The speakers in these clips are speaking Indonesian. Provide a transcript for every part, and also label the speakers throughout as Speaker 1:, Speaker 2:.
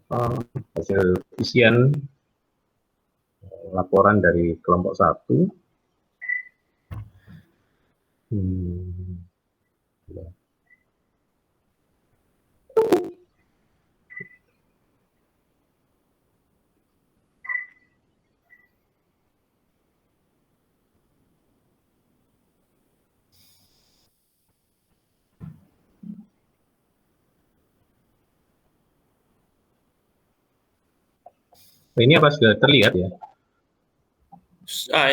Speaker 1: hasil isian laporan dari kelompok 1. Ini apa sudah terlihat ya?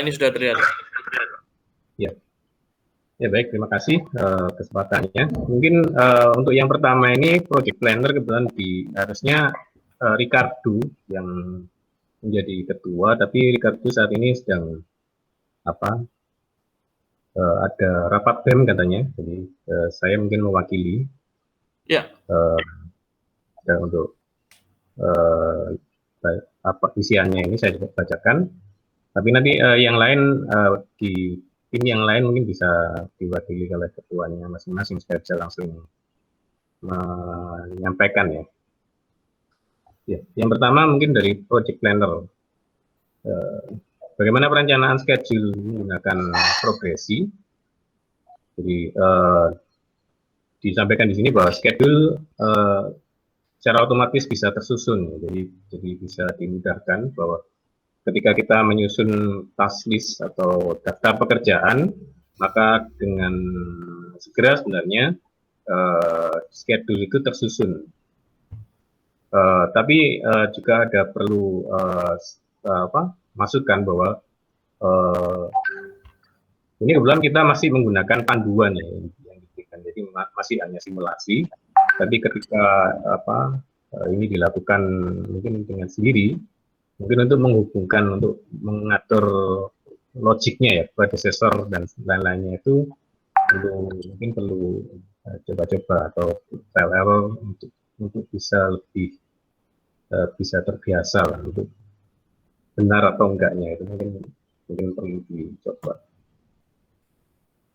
Speaker 2: Ini sudah terlihat.
Speaker 1: Ya. Ya baik, terima kasih kesempatannya. Mungkin untuk yang pertama ini project planner kebetulan harusnya Ricardo yang menjadi ketua, tapi Ricardo saat ini sedang ada rapat BEM katanya, jadi saya mungkin mewakili.
Speaker 2: Ya.
Speaker 1: Untuk apa isiannya ini saya bacakan. Tapi nanti yang lain di tim yang lain mungkin bisa diwakili oleh ketuanya masing-masing, saya bisa langsung menyampaikan ya. Yang pertama mungkin dari project planner. Bagaimana perencanaan schedule menggunakan progresi. Jadi disampaikan di sini bahwa schedule secara otomatis bisa tersusun. Jadi bisa dimudahkan bahwa ketika kita menyusun task list atau daftar pekerjaan, maka dengan segera sebenarnya schedule itu tersusun. Tapi juga ada perlu masukan bahwa ini kebetulan kita masih menggunakan panduan ya, yang diberikan, jadi masih hanya simulasi. Tapi ketika ini dilakukan mungkin dengan sendiri, mungkin untuk menghubungkan, untuk mengatur logiknya ya, predecessor dan lain-lainnya itu mungkin perlu coba-coba atau trial error untuk bisa lebih bisa terbiasa lah, untuk benar atau enggaknya itu mungkin perlu dicoba.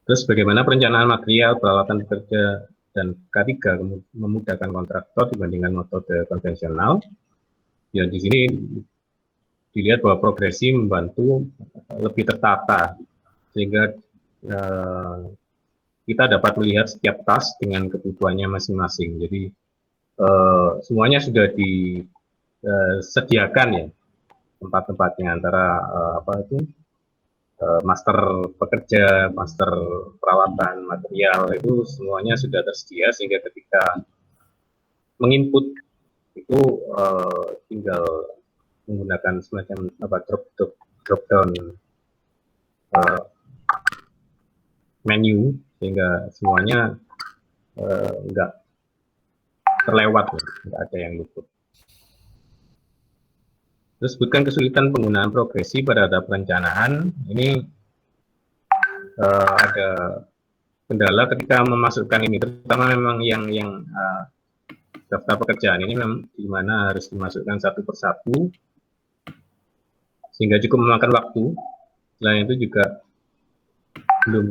Speaker 1: Terus bagaimana perencanaan material, peralatan bekerja, dan K3 memudahkan kontraktor dibandingkan metode konvensional. Ya di sini dilihat bahwa progresi membantu lebih tertata, sehingga kita dapat melihat setiap task dengan kebutuhannya masing-masing. Jadi semuanya sudah disediakan ya tempat-tempatnya, antara master pekerja, master peralatan, material, itu semuanya sudah tersedia, sehingga ketika menginput itu tinggal menggunakan semacam drop down menu, sehingga semuanya enggak terlewat, enggak ada yang luput. Terus sebutkan kesulitan penggunaan progresi pada tahap perencanaan. Ini ada kendala ketika memasukkan ini, terutama memang yang daftar pekerjaan ini memang di mana harus dimasukkan satu persatu, sehingga cukup memakan waktu. Selain itu juga belum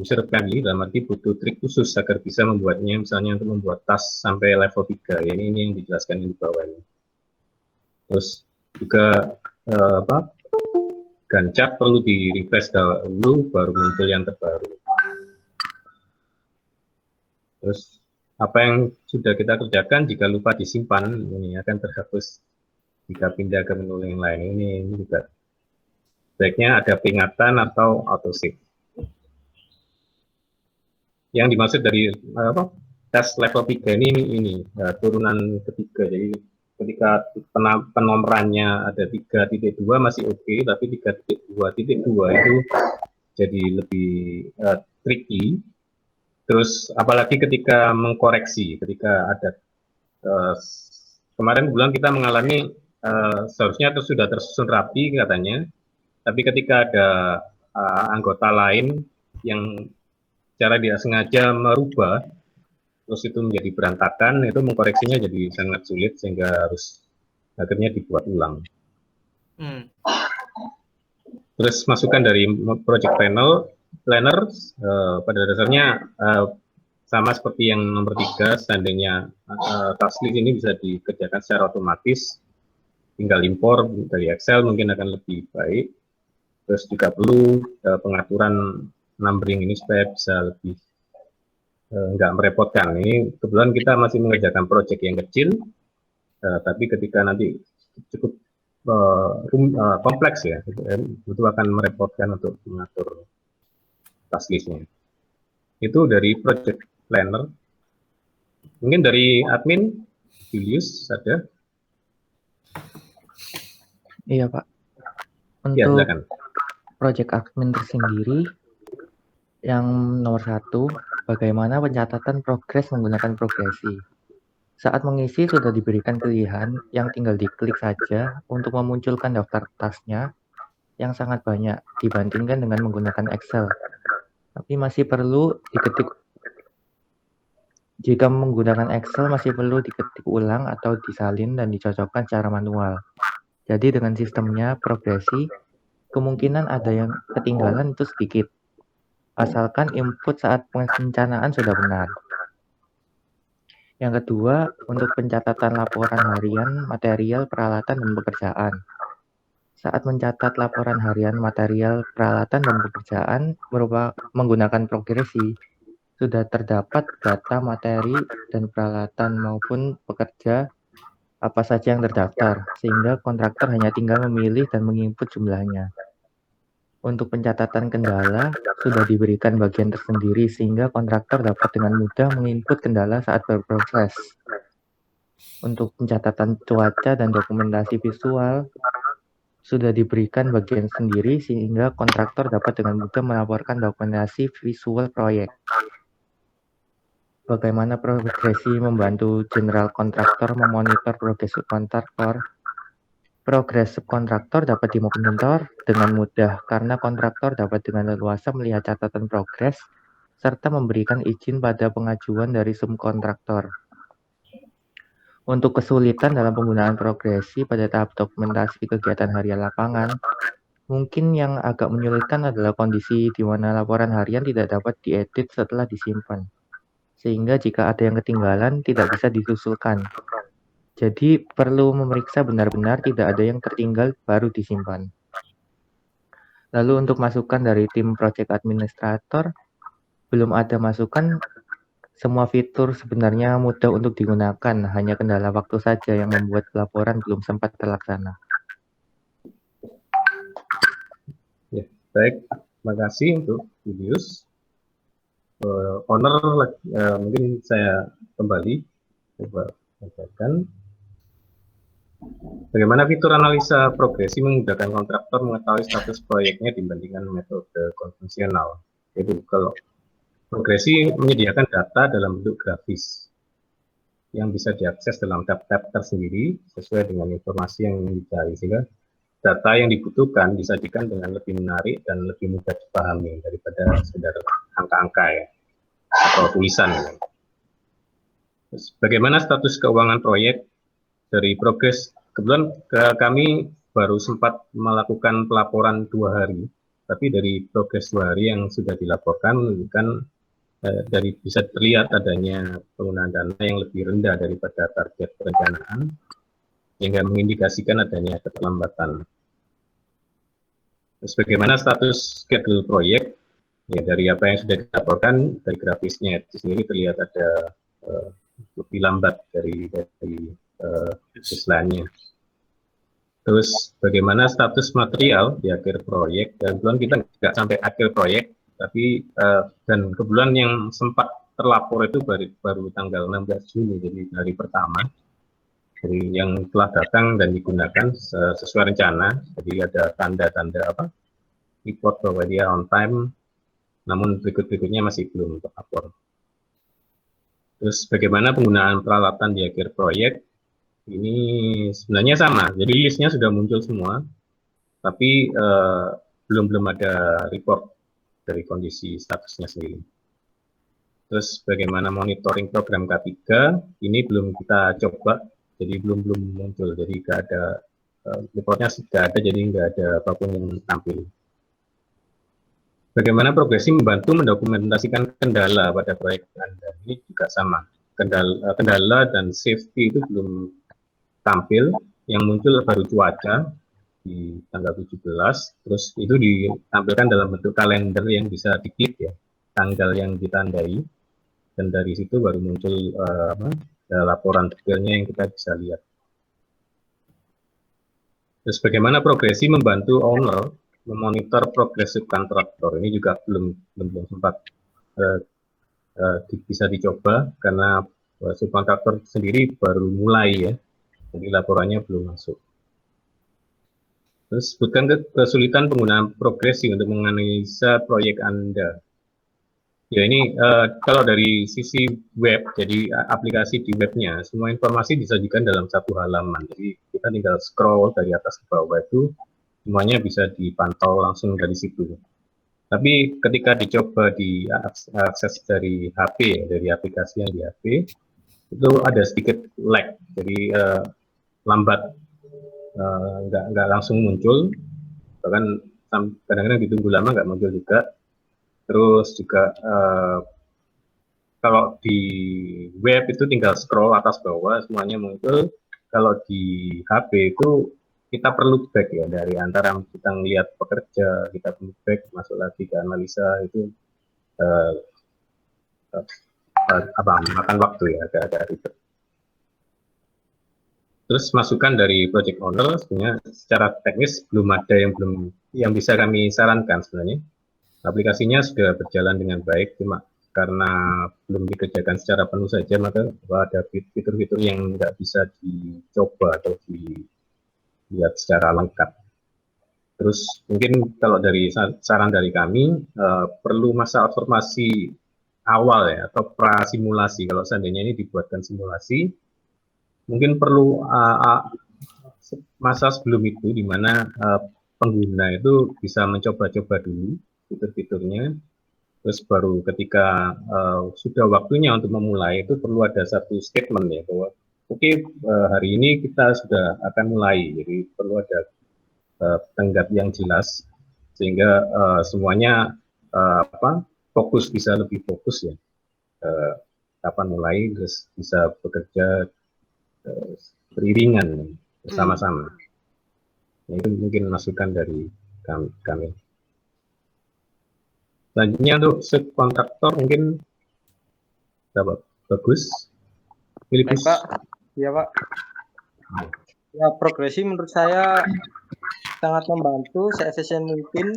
Speaker 1: user-friendly, dalam arti butuh trik khusus agar bisa membuatnya, misalnya untuk membuat task sampai level 3. Ya, ini yang dijelaskan di bawah ini. Terus juga Gantt perlu di-refresh dahulu, baru muncul yang terbaru. Terus apa yang sudah kita kerjakan jika lupa disimpan, ini akan terhapus jika pindah ke menu yang lain. Ini juga baiknya ada peringatan atau autosave. Yang dimaksud dari tes level 3 ini turunan ketiga. Jadi ketika penomorannya ada 3.2 masih oke, tapi 3.2.2 itu jadi lebih tricky. Terus apalagi ketika mengkoreksi, ketika ada kemarin bulan kita mengalami seharusnya sudah tersusun rapi katanya, tapi ketika ada anggota lain yang secara tidak sengaja merubah, terus itu menjadi berantakan, itu mengkoreksinya jadi sangat sulit, sehingga harus akhirnya dibuat ulang. Terus masukan dari project planner, pada dasarnya sama seperti yang nomor 3, seandainya task list ini bisa dikerjakan secara otomatis, tinggal impor dari Excel mungkin akan lebih baik. Terus juga perlu pengaturan numbering ini supaya bisa lebih nggak merepotkan. Ini kebetulan kita masih mengerjakan proyek yang kecil, tapi ketika nanti cukup kompleks ya, itu akan merepotkan untuk mengatur task list-nya. Itu dari project planner. Mungkin dari admin, Julius ada?
Speaker 2: Iya Pak.
Speaker 1: Ya,
Speaker 2: Untuk
Speaker 1: silakan.
Speaker 2: project admin tersendiri, yang nomor 1, bagaimana pencatatan progres menggunakan progresi. Saat mengisi sudah diberikan pilihan yang tinggal diklik saja untuk memunculkan daftar tasknya yang sangat banyak dibandingkan dengan menggunakan Excel. Tapi masih perlu diketik. Jika menggunakan Excel masih perlu diketik ulang atau disalin dan dicocokkan secara manual. Jadi dengan sistemnya progresi, kemungkinan ada yang ketinggalan itu sedikit. Asalkan input saat perencanaan sudah benar. Yang kedua, untuk pencatatan laporan harian, material, peralatan, dan pekerjaan. Saat mencatat laporan harian, material, peralatan, dan pekerjaan menggunakan progresi, sudah terdapat data materi dan peralatan maupun pekerja apa saja yang terdaftar, sehingga kontraktor hanya tinggal memilih dan menginput jumlahnya. Untuk pencatatan kendala, sudah diberikan bagian tersendiri sehingga kontraktor dapat dengan mudah menginput kendala saat berproses. Untuk pencatatan cuaca dan dokumentasi visual, sudah diberikan bagian sendiri sehingga kontraktor dapat dengan mudah melaporkan dokumentasi visual proyek. Bagaimana progresi membantu general kontraktor memonitor progres subkontraktor? Progres subkontraktor dapat dimonitor dengan mudah karena kontraktor dapat dengan leluasa melihat catatan progres serta memberikan izin pada pengajuan dari subkontraktor. Untuk kesulitan dalam penggunaan progresi pada tahap dokumentasi kegiatan harian lapangan, mungkin yang agak menyulitkan adalah kondisi di mana laporan harian tidak dapat diedit setelah disimpan, sehingga jika ada yang ketinggalan tidak bisa disusulkan. Jadi perlu memeriksa benar-benar tidak ada yang tertinggal baru disimpan. Lalu untuk masukan dari tim project administrator, belum ada masukan. Semua fitur sebenarnya mudah untuk digunakan, hanya kendala waktu saja yang membuat laporan belum sempat terlaksana.
Speaker 1: Ya, baik, terima kasih untuk Julius. Owner, mungkin saya kembali coba bacakan. Bagaimana fitur analisa progresi memudahkan kontraktor mengetahui status proyeknya dibandingkan metode konvensional. Jadi kalau progresi menyediakan data dalam bentuk grafis yang bisa diakses dalam tab-tab tersendiri sesuai dengan informasi yang dicari, sehingga data yang dibutuhkan disajikan dengan lebih menarik dan lebih mudah dipahami daripada sekedar angka-angka ya, atau tulisan. Terus, bagaimana status keuangan proyek dari progres? Kebetulan kami baru sempat melakukan pelaporan 2 hari, tapi dari progres 2 hari yang sudah dilaporkan menunjukkan dari bisa terlihat adanya penggunaan dana yang lebih rendah daripada target perencanaan, sehingga mengindikasikan adanya keterlambatan. Terus bagaimana status schedule proyek? Ya, dari apa yang sudah dilaporkan, dari grafisnya itu sendiri terlihat ada lebih lambat dari istilahnya. Terus bagaimana status material di akhir proyek? Dan kebetulan kita nggak sampai akhir proyek, tapi dan kebetulan yang sempat terlapor itu baru tanggal 16 Juni, jadi hari pertama. Jadi yang telah datang dan digunakan sesuai rencana. Jadi ada tanda-tanda report bahwa dia on time, namun berikut-berikutnya masih belum terlapor. Terus bagaimana penggunaan peralatan di akhir proyek? Ini sebenarnya sama, jadi listnya sudah muncul semua, tapi belum ada report dari kondisi statusnya sendiri. Terus bagaimana monitoring program K3? Ini belum kita coba, jadi belum muncul, jadi nggak ada reportnya, sudah ada, jadi nggak ada apapun yang tampil. Bagaimana progresi membantu mendokumentasikan kendala pada proyek Anda? ini juga sama. Kendala dan safety itu belum tampil, yang muncul baru cuaca di tanggal 17, terus itu ditampilkan dalam bentuk kalender yang bisa diklik ya, tanggal yang ditandai, dan dari situ baru muncul laporan detailnya yang kita bisa lihat. Terus bagaimana progresi membantu owner memonitor progres subkontraktor, ini juga belum sempat bisa dicoba karena subkontraktor sendiri baru mulai ya, jadi laporannya belum masuk. Terus sebutkan kesulitan penggunaan progresi untuk menganalisa proyek Anda. Ya ini kalau dari sisi web, jadi aplikasi di webnya, semua informasi disajikan dalam satu halaman. Jadi kita tinggal scroll dari atas ke bawah itu, semuanya bisa dipantau langsung dari situ. Tapi ketika dicoba diakses dari HP, ya, dari aplikasi yang di HP, itu ada sedikit lag, jadi lambat, nggak langsung muncul, bahkan kadang-kadang ditunggu lama nggak muncul juga. Terus juga kalau di web itu tinggal scroll atas bawah semuanya muncul. Kalau di HP itu kita perlu back ya, dari antara kita ngelihat pekerja, kita perlu back masuk lagi ke analisa, itu makan waktu ya, agak ribet. Terus masukan dari project owner, sebenarnya secara teknis belum ada yang bisa kami sarankan sebenarnya. Aplikasinya sudah berjalan dengan baik, cuma karena belum dikerjakan secara penuh saja, maka ada fitur-fitur yang nggak bisa dicoba atau dilihat secara lengkap. Terus mungkin kalau dari saran dari kami, perlu masa observasi awal ya, atau prasimulasi. Kalau seandainya ini dibuatkan simulasi, mungkin perlu masa sebelum itu, di mana pengguna itu bisa mencoba-coba dulu fitur-fiturnya. Terus baru ketika sudah waktunya untuk memulai, itu perlu ada satu statement ya, bahwa oke, hari ini kita sudah akan mulai. Jadi perlu ada tenggat yang jelas, sehingga semuanya fokus, bisa lebih fokus ya, kapan mulai, terus bisa bekerja beriringan bersama-sama. Itu mungkin masukan dari kami. Selanjutnya untuk subkontraktor mungkin dapat bagus.
Speaker 3: Baik, Pak. Iya, Pak. Ya, progresi menurut saya sangat membantu seefisien mungkin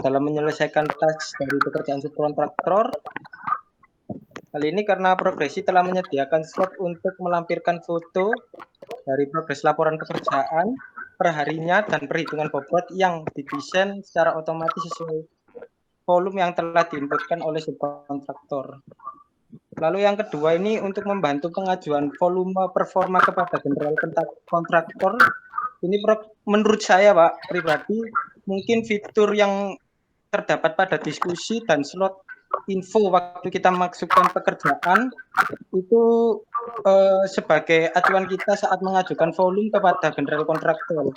Speaker 3: dalam menyelesaikan task dari pekerjaan subkontraktor. Hal ini karena progresi telah menyediakan slot untuk melampirkan foto dari progres laporan pekerjaan perharinya dan perhitungan bobot yang didesain secara otomatis sesuai volume yang telah diinputkan oleh subkontraktor. Lalu yang kedua ini untuk membantu pengajuan volume performa kepada general kontraktor. Ini menurut saya, Pak, pribadi mungkin fitur yang terdapat pada diskusi dan slot info waktu kita masukkan pekerjaan itu sebagai acuan kita saat mengajukan volume kepada general kontraktor.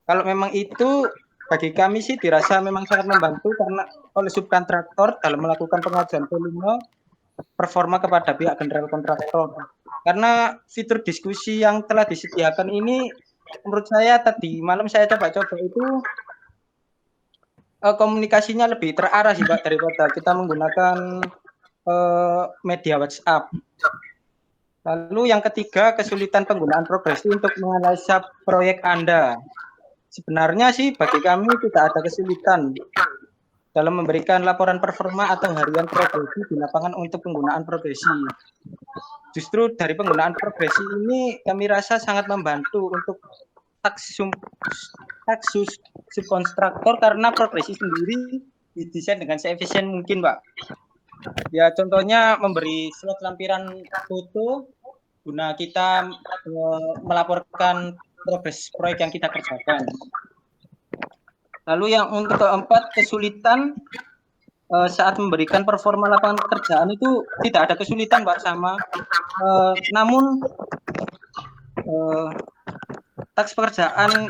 Speaker 3: Kalau memang itu bagi kami sih dirasa memang sangat membantu karena oleh subkontraktor dalam melakukan pengajuan volume performa kepada pihak general kontraktor. Karena fitur diskusi yang telah disediakan ini menurut saya tadi malam saya coba-coba itu komunikasinya lebih terarah sih Pak daripada kita menggunakan media WhatsApp. Lalu yang ketiga, kesulitan penggunaan progresi untuk menganalisa proyek Anda. Sebenarnya sih bagi kami tidak ada kesulitan dalam memberikan laporan performa atau harian progresi di lapangan untuk penggunaan progresi. Justru dari penggunaan progresi ini kami rasa sangat membantu untuk subkontraktor karena progresi sendiri didesain dengan seefisien mungkin, Pak. Ya contohnya memberi slot lampiran foto guna kita melaporkan progres proyek yang kita kerjakan. Lalu yang untuk keempat, kesulitan saat memberikan performa lapangan pekerjaan itu tidak ada kesulitan Pak sama. Namun taks pekerjaan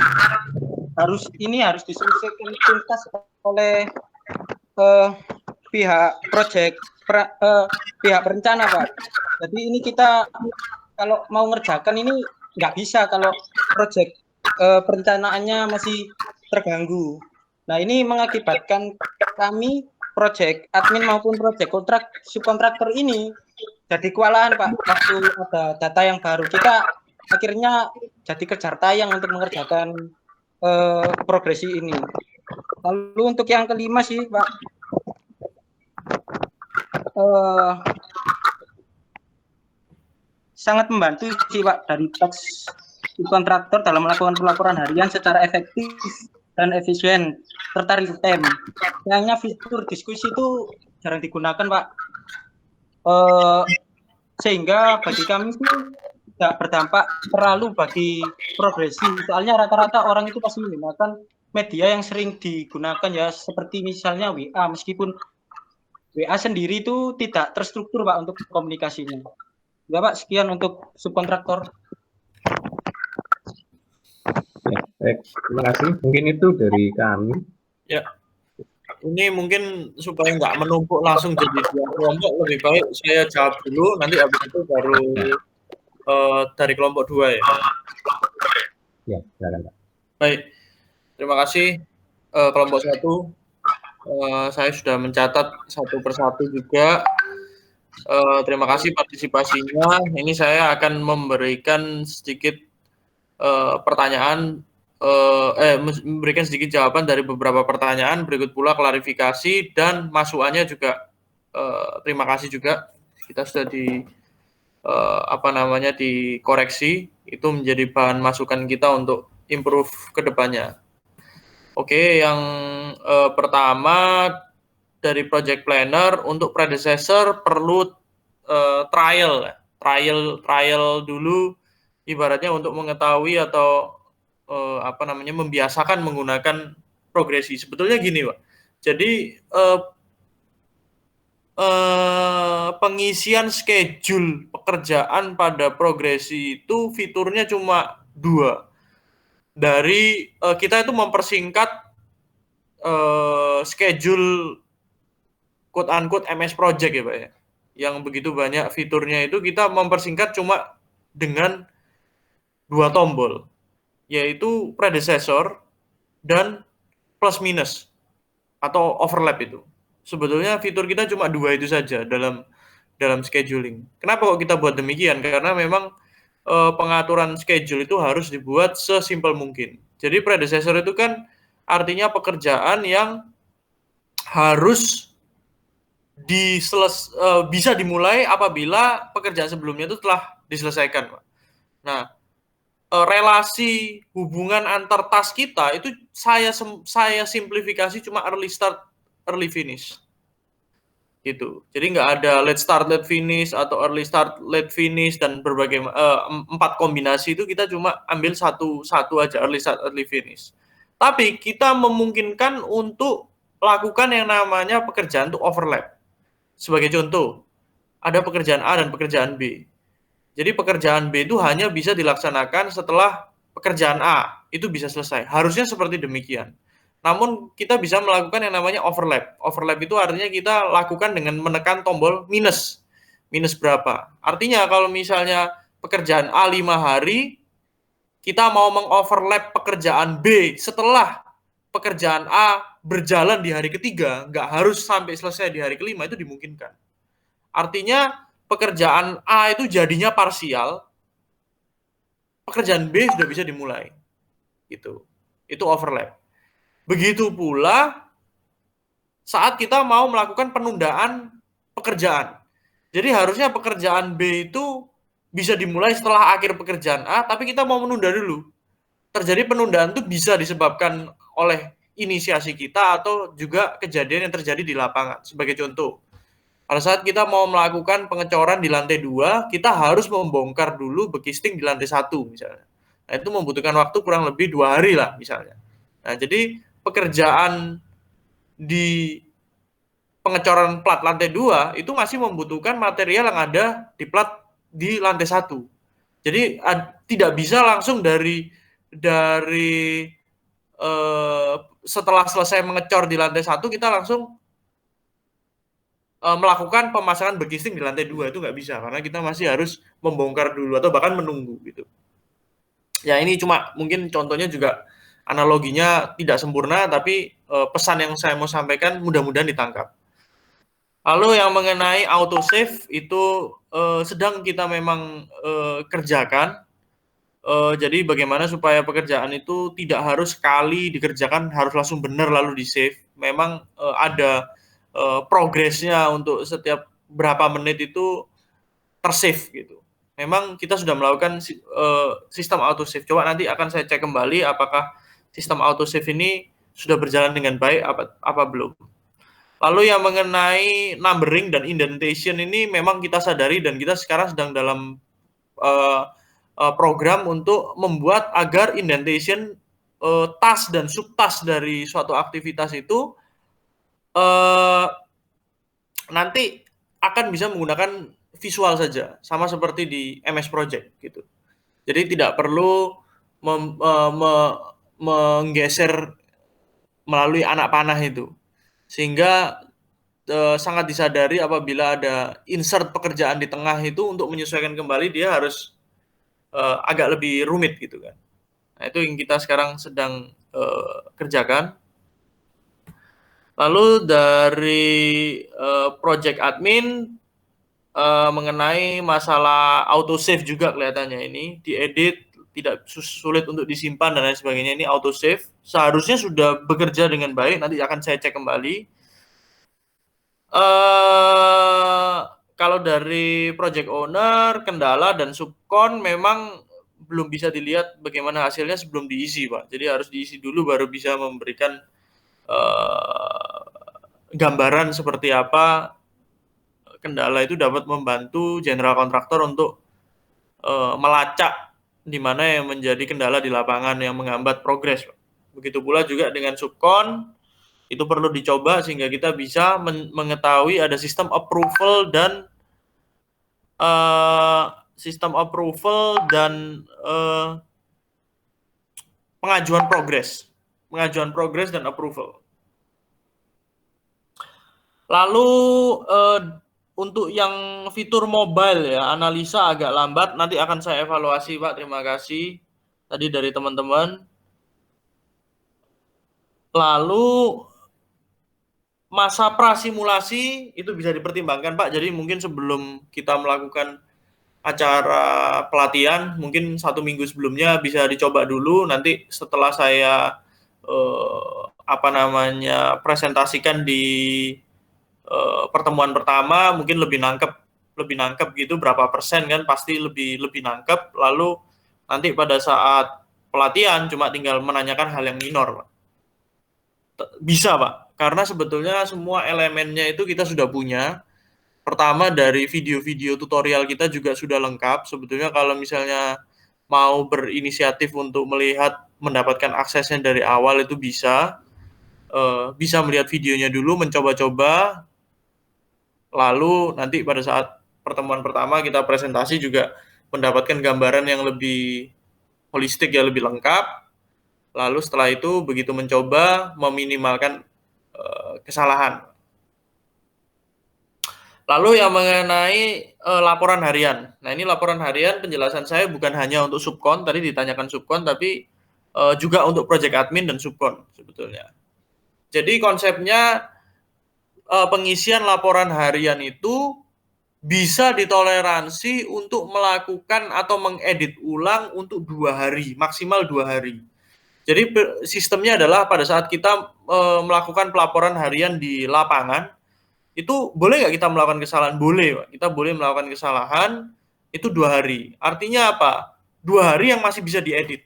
Speaker 3: harus diselesaikan tuntas oleh pihak pihak perencana, Pak. Jadi ini kita kalau mau ngerjakan ini nggak bisa kalau proyek perencanaannya masih terganggu. Nah, ini mengakibatkan kami proyek admin maupun proyek subkontraktor ini jadi kewalahan, Pak. Waktu ada data yang baru, kita akhirnya jadi kejar tayang untuk mengerjakan progresi ini. Lalu untuk yang kelima sih, Pak, sangat membantu sih, Pak, dari tax kontraktor dalam melakukan pelaporan harian secara efektif dan efisien serta real time. Sayangnya fitur diskusi itu jarang digunakan, Pak. Sehingga bagi kami itu tidak berdampak terlalu bagi progresi. Soalnya rata-rata orang itu pasti menggunakan media yang sering digunakan ya, seperti misalnya WA, meskipun WA sendiri itu tidak terstruktur, Pak, untuk komunikasinya. Ya, Pak, sekian untuk subkontraktor.
Speaker 1: Ya, baik, terima kasih. Mungkin itu dari kami.
Speaker 4: Ya, ini mungkin supaya nggak menumpuk langsung jadi dua kelompok, lebih baik saya jawab dulu, nanti habis itu baru dari kelompok 2 ya.
Speaker 1: Ya, silakan, Pak.
Speaker 4: Baik, terima kasih kelompok 1. Saya sudah mencatat satu persatu juga. Terima kasih partisipasinya. Ini saya akan memberikan sedikit memberikan sedikit jawaban dari beberapa pertanyaan, berikut pula klarifikasi dan masukannya juga. Terima kasih juga kita sudah dikoreksi, itu menjadi bahan masukan kita untuk improve ke depannya. Oke, yang pertama dari project planner, untuk predecessor perlu trial dulu, ibaratnya untuk mengetahui atau membiasakan menggunakan progresi. Sebetulnya gini, Pak. Jadi pengisian schedule pekerjaan pada progresi itu fiturnya cuma 2. Dari kita itu mempersingkat schedule quote unquote MS project ya, Pak ya. Yang begitu banyak fiturnya itu kita mempersingkat cuma dengan 2 tombol, yaitu predecessor dan plus minus atau overlap itu. Sebetulnya fitur kita cuma 2 itu saja dalam scheduling. Kenapa kok kita buat demikian? Karena memang pengaturan schedule itu harus dibuat sesimpel mungkin. Jadi predecessor itu kan artinya pekerjaan yang harus bisa dimulai apabila pekerjaan sebelumnya itu telah diselesaikan, Pak. Nah, relasi hubungan antar task kita itu saya simplifikasi cuma early start, early finish. Gitu. Jadi nggak ada late start, late finish atau early start, late finish dan berbagai 4 kombinasi itu kita cuma ambil satu aja, early start, early finish. Tapi kita memungkinkan untuk lakukan yang namanya pekerjaan itu overlap. Sebagai contoh, ada pekerjaan A dan pekerjaan B. Jadi pekerjaan B itu hanya bisa dilaksanakan setelah pekerjaan A itu bisa selesai. Harusnya seperti demikian. Namun kita bisa melakukan yang namanya overlap. Overlap itu artinya kita lakukan dengan menekan tombol minus. Minus berapa? Artinya kalau misalnya pekerjaan A 5 hari, kita mau mengoverlap pekerjaan B setelah pekerjaan A berjalan di hari ketiga, nggak harus sampai selesai di hari kelima, itu dimungkinkan. Artinya pekerjaan A itu jadinya parsial, pekerjaan B sudah bisa dimulai. Itu overlap. Begitu pula saat kita mau melakukan penundaan pekerjaan. Jadi harusnya pekerjaan B itu bisa dimulai setelah akhir pekerjaan A, tapi kita mau menunda dulu. Terjadi penundaan itu bisa disebabkan oleh inisiasi kita atau juga kejadian yang terjadi di lapangan. Sebagai contoh, pada saat kita mau melakukan pengecoran di lantai 2, kita harus membongkar dulu bekisting di lantai 1 misalnya. Nah, itu membutuhkan waktu kurang lebih 2 hari lah misalnya. Nah, jadi pekerjaan di pengecoran plat lantai 2 itu masih membutuhkan material yang ada di plat di lantai 1. Jadi tidak bisa langsung dari setelah selesai mengecor di lantai 1 kita langsung melakukan pemasangan backcasing di lantai 2 itu nggak bisa karena kita masih harus membongkar dulu atau bahkan menunggu gitu. Ya ini cuma mungkin contohnya juga analoginya tidak sempurna tapi pesan yang saya mau sampaikan mudah-mudahan ditangkap. Lalu yang mengenai autosave itu sedang kita memang kerjakan. Jadi bagaimana supaya pekerjaan itu tidak harus sekali dikerjakan harus langsung benar lalu di save. Memang ada progresnya untuk setiap berapa menit itu tersave gitu. Memang kita sudah melakukan sistem autosave. Coba nanti akan saya cek kembali apakah sistem autosave ini sudah berjalan dengan baik apa belum. Lalu yang mengenai numbering dan indentation ini memang kita sadari dan kita sekarang sedang dalam program untuk membuat agar indentation task dan subtask dari suatu aktivitas itu nanti akan bisa menggunakan visual saja, sama seperti di MS Project gitu. Jadi tidak perlu menggeser melalui anak panah itu, sehingga sangat disadari apabila ada insert pekerjaan di tengah itu untuk menyesuaikan kembali dia harus agak lebih rumit gitu kan. Nah itu yang kita sekarang sedang kerjakan. Lalu dari project admin mengenai masalah autosave juga kelihatannya ini diedit tidak sulit untuk disimpan dan lain sebagainya, ini autosave seharusnya sudah bekerja dengan baik, nanti akan saya cek kembali. Kalau dari project owner, kendala dan subkon memang belum bisa dilihat bagaimana hasilnya sebelum diisi, Pak. Jadi harus diisi dulu baru bisa memberikan gambaran seperti apa kendala itu dapat membantu general kontraktor untuk melacak di mana yang menjadi kendala di lapangan yang menghambat progres. Begitu pula juga dengan subkon, itu perlu dicoba sehingga kita bisa mengetahui ada sistem approval dan pengajuan progres dan approval. Lalu untuk yang fitur mobile ya, analisa agak lambat, nanti akan saya evaluasi Pak, terima kasih tadi dari teman-teman. Lalu masa prasimulasi itu bisa dipertimbangkan Pak, jadi mungkin sebelum kita melakukan acara pelatihan, mungkin 1 minggu sebelumnya bisa dicoba dulu, nanti setelah saya presentasikan di pertemuan pertama mungkin lebih nangkep gitu berapa persen kan, pasti lebih nangkep. Lalu nanti pada saat pelatihan cuma tinggal menanyakan hal yang minor, Pak. Bisa Pak, karena sebetulnya semua elemennya itu kita sudah punya. Pertama dari video-video tutorial kita juga sudah lengkap. Sebetulnya kalau misalnya mau berinisiatif untuk mendapatkan aksesnya dari awal itu bisa melihat videonya dulu, mencoba-coba. Lalu nanti pada saat pertemuan pertama kita presentasi juga mendapatkan gambaran yang lebih holistik ya, lebih lengkap. Lalu setelah itu begitu mencoba meminimalkan kesalahan. Lalu yang mengenai laporan harian. Nah ini laporan harian penjelasan saya bukan hanya untuk subkon, tadi ditanyakan subkon, tapi juga untuk project admin dan subkon sebetulnya. Jadi konsepnya pengisian laporan harian itu bisa ditoleransi untuk melakukan atau mengedit ulang untuk 2 hari, maksimal 2 hari. Jadi sistemnya adalah pada saat kita melakukan pelaporan harian di lapangan, itu boleh nggak kita melakukan kesalahan? Boleh, Pak. Kita boleh melakukan kesalahan itu 2 hari. Artinya apa? 2 hari yang masih bisa diedit.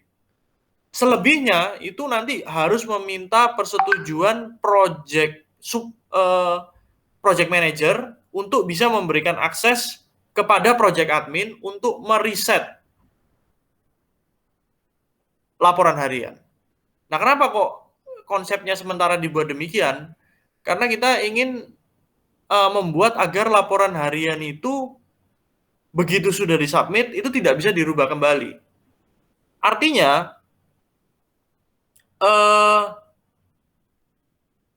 Speaker 4: Selebihnya itu nanti harus meminta persetujuan project manager untuk bisa memberikan akses kepada project admin untuk mereset laporan harian. Nah, kenapa kok konsepnya sementara dibuat demikian? Karena kita ingin membuat agar laporan harian itu begitu sudah disubmit itu tidak bisa dirubah kembali. Artinya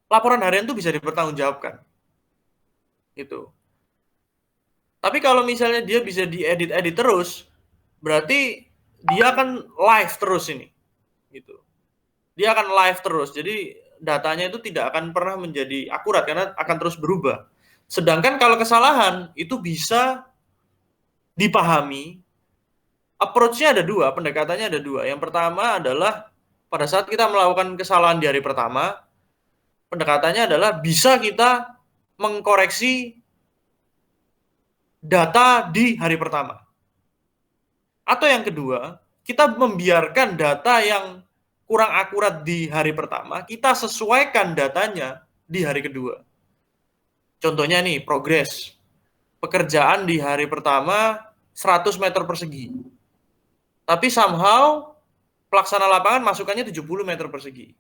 Speaker 4: laporan harian itu bisa dipertanggungjawabkan. Gitu. Tapi kalau misalnya dia bisa diedit-edit terus, berarti dia akan live terus ini. Gitu. Dia akan live terus. Jadi datanya itu tidak akan pernah menjadi akurat karena akan terus berubah. Sedangkan kalau kesalahan itu bisa dipahami, approach-nya ada dua, pendekatannya ada dua. Yang pertama adalah pada saat kita melakukan kesalahan di hari pertama, pendekatannya adalah bisa kita mengkoreksi data di hari pertama. Atau yang kedua, kita membiarkan data yang kurang akurat di hari pertama, kita sesuaikan datanya di hari kedua. Contohnya nih, progres. Pekerjaan di hari pertama 100 meter persegi. Tapi somehow pelaksana lapangan masukannya 70 meter persegi.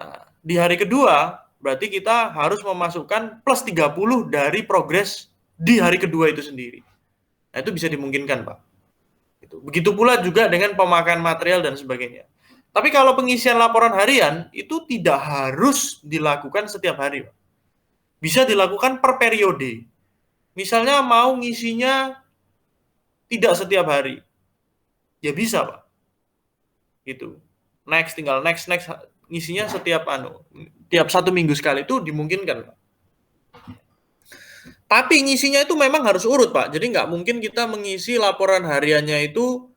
Speaker 4: Nah, di hari kedua berarti kita harus memasukkan plus 30 dari progres di hari kedua itu sendiri. Nah, itu bisa dimungkinkan, Pak. Begitu pula juga dengan pemakaian material dan sebagainya. Tapi kalau pengisian laporan harian itu tidak harus dilakukan setiap hari, Pak. Bisa dilakukan per periode. Misalnya mau ngisinya tidak setiap hari, ya bisa, Pak. Gitu. Tinggal next ngisinya setiap tiap 1 minggu sekali itu dimungkinkan, Pak. Tapi ngisinya itu memang harus urut, Pak. Jadi nggak mungkin kita mengisi laporan hariannya itu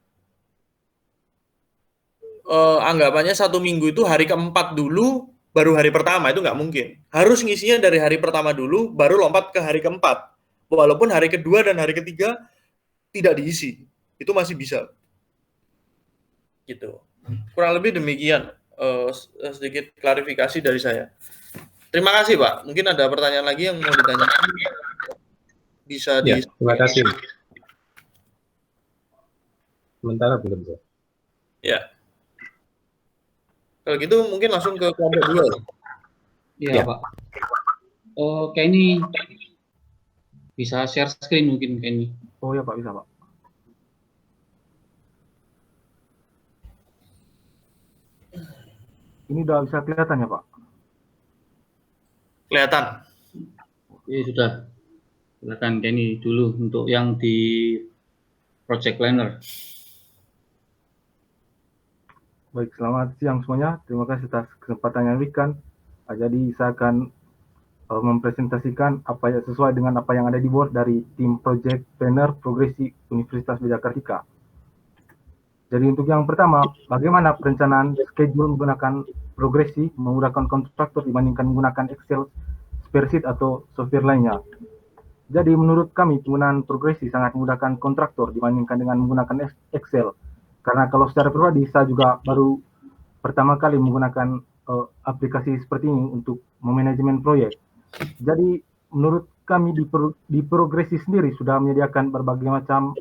Speaker 4: anggapannya 1 minggu itu hari keempat dulu, baru hari pertama, itu nggak mungkin. Harus ngisinya dari hari pertama dulu, baru lompat ke hari keempat. Walaupun hari kedua dan hari ketiga tidak diisi, itu masih bisa. Gitu. Kurang lebih demikian, sedikit klarifikasi dari saya. Terima kasih, Pak. Mungkin ada pertanyaan lagi yang mau ditanyakan. Bisa
Speaker 1: ya, terima kasih. Sementara belum, Pak.
Speaker 4: Ya. Kalau gitu mungkin langsung ke kelompok 2.
Speaker 5: Iya, Pak. Kenny bisa share screen mungkin, Kenny.
Speaker 6: Oh ya Pak, bisa Pak. Ini udah bisa kelihatan ya Pak?
Speaker 4: Kelihatan.
Speaker 5: Oke, sudah. Silakan Kenny dulu untuk yang di Project Planner.
Speaker 6: Baik, selamat siang semuanya. Terima kasih atas kesempatan yang diberikan. Jadi saya akan mempresentasikan apa yang sesuai dengan apa yang ada di board dari tim Project Planner Progresi Universitas Bidang Kartika. Jadi untuk yang pertama, bagaimana perencanaan schedule menggunakan progresi menggunakan kontraktor dibandingkan menggunakan Excel, spreadsheet atau software lainnya. Jadi menurut kami penggunaan progresi sangat memudahkan kontraktor dibandingkan dengan menggunakan Excel. Karena kalau secara pribadi saya juga baru pertama kali menggunakan aplikasi seperti ini untuk memanajemen proyek. Jadi menurut kami di progresi sendiri sudah menyediakan berbagai macam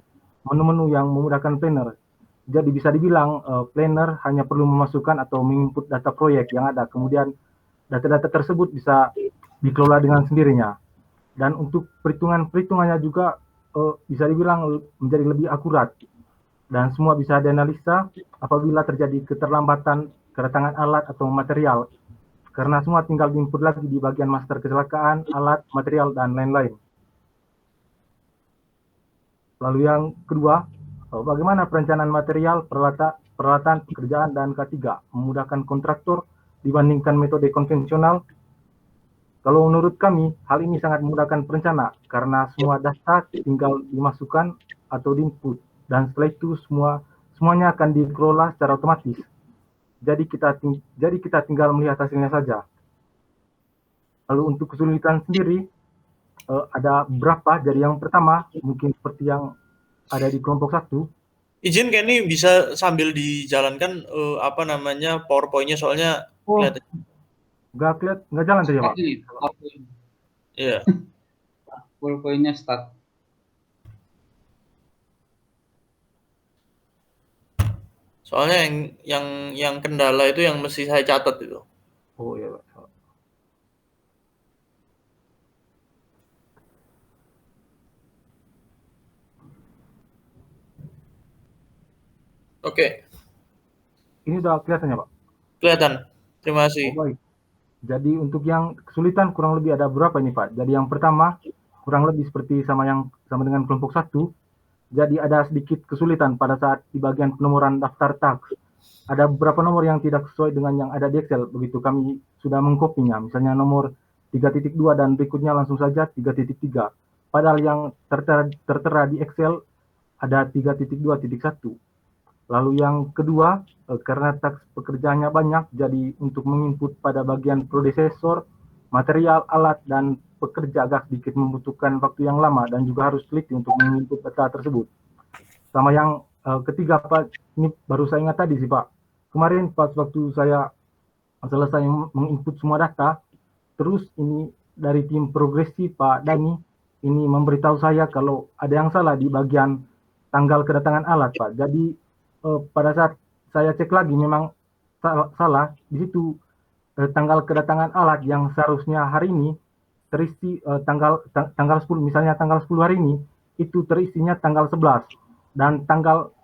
Speaker 6: menu-menu yang memudahkan planner. Jadi bisa dibilang planner hanya perlu memasukkan atau menginput data proyek yang ada. Kemudian data-data tersebut bisa dikelola dengan sendirinya. Dan untuk perhitungannya juga bisa dibilang menjadi lebih akurat. Dan semua bisa dianalisa apabila terjadi keterlambatan kedatangan alat atau material. Karena semua tinggal diinput lagi di bagian master kecelakaan, alat, material, dan lain-lain. Lalu yang kedua, bagaimana perencanaan material, peralatan, pekerjaan, dan K3 memudahkan kontraktor dibandingkan metode konvensional. Kalau menurut kami, hal ini sangat memudahkan perencana karena semua data tinggal dimasukkan atau diinput dan setelah itu semuanya akan dikelola secara otomatis. Jadi kita tinggal melihat hasilnya saja. Lalu untuk kesulitan sendiri ada berapa? Jadi yang pertama mungkin seperti yang ada di kelompok 1.
Speaker 4: Izin Kenny bisa sambil dijalankan PowerPoint-nya soalnya kelihatan.
Speaker 6: Nggak jalan tadi Pak.
Speaker 4: Iya.
Speaker 5: PowerPoint-nya start.
Speaker 4: Soalnya yang kendala itu yang mesti saya catat itu.
Speaker 6: Oh iya Pak.
Speaker 4: Oke.
Speaker 6: Ini udah kelihatan ya Pak?
Speaker 4: Kelihatan. Terima kasih.
Speaker 6: Oh, baik. Jadi untuk yang kesulitan kurang lebih ada berapa ini Pak? Jadi yang pertama kurang lebih seperti sama dengan kelompok 1. Jadi ada sedikit kesulitan pada saat di bagian penomoran daftar task. Ada beberapa nomor yang tidak sesuai dengan yang ada di Excel. Begitu kami sudah mengkopinya, misalnya nomor 3.2 dan berikutnya langsung saja 3.3. Padahal yang tertera di Excel ada 3.2.1. Lalu yang kedua, karena taks pekerjaannya banyak, jadi untuk menginput pada bagian prosesor, material, alat, dan pekerja agak sedikit membutuhkan waktu yang lama dan juga harus teliti untuk menginput data tersebut. Sama yang ketiga Pak, ini baru saya ingat tadi sih Pak. Kemarin pas waktu saya selesai menginput semua data, terus ini dari tim progresi Pak Dani ini memberitahu saya kalau ada yang salah di bagian tanggal kedatangan alat Pak. Jadi pada saat saya cek lagi memang salah di situ, tanggal kedatangan alat yang seharusnya hari ini terisi tanggal 10, misalnya tanggal 10 hari ini itu terisinya tanggal 11 dan tanggal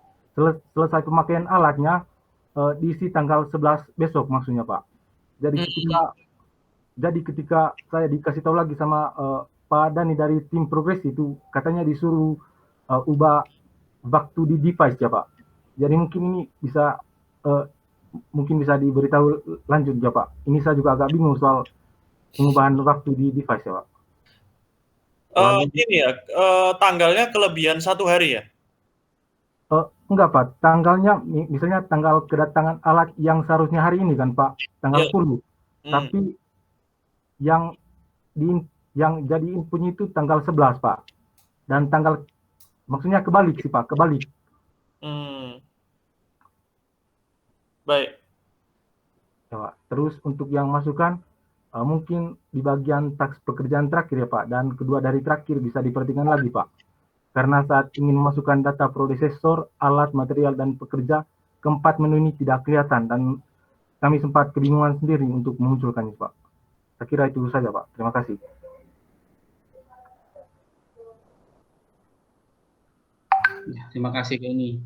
Speaker 6: selesai pemakaian alatnya diisi tanggal 11 besok maksudnya Pak. Jadi ketika saya dikasih tahu lagi sama Pak Dani dari tim progresi itu katanya disuruh ubah waktu di device ya Pak. Jadi mungkin ini bisa diberitahu lanjut ya Pak. Ini saya juga agak bingung soal pengubahan waktu di device ya Pak.
Speaker 4: Ini ya, tanggalnya kelebihan 1 hari ya?
Speaker 6: Enggak Pak, tanggalnya misalnya tanggal kedatangan alat yang seharusnya hari ini kan Pak, tanggal 10. Tapi yang jadi inputnya itu tanggal 11 Pak. Dan tanggal maksudnya kebalik sih Pak, kebalik.
Speaker 4: Baik.
Speaker 6: Ya, Pak. Terus untuk yang masukan mungkin di bagian taks pekerjaan terakhir ya Pak, dan kedua dari terakhir bisa diperhatikan lagi Pak. Karena saat ingin memasukkan data prosesor, alat, material, dan pekerja, keempat menu ini tidak kelihatan dan kami sempat kebingungan sendiri untuk memunculkannya Pak. Saya kira itu saja Pak. Terima kasih.
Speaker 5: Ya, terima kasih Kenny.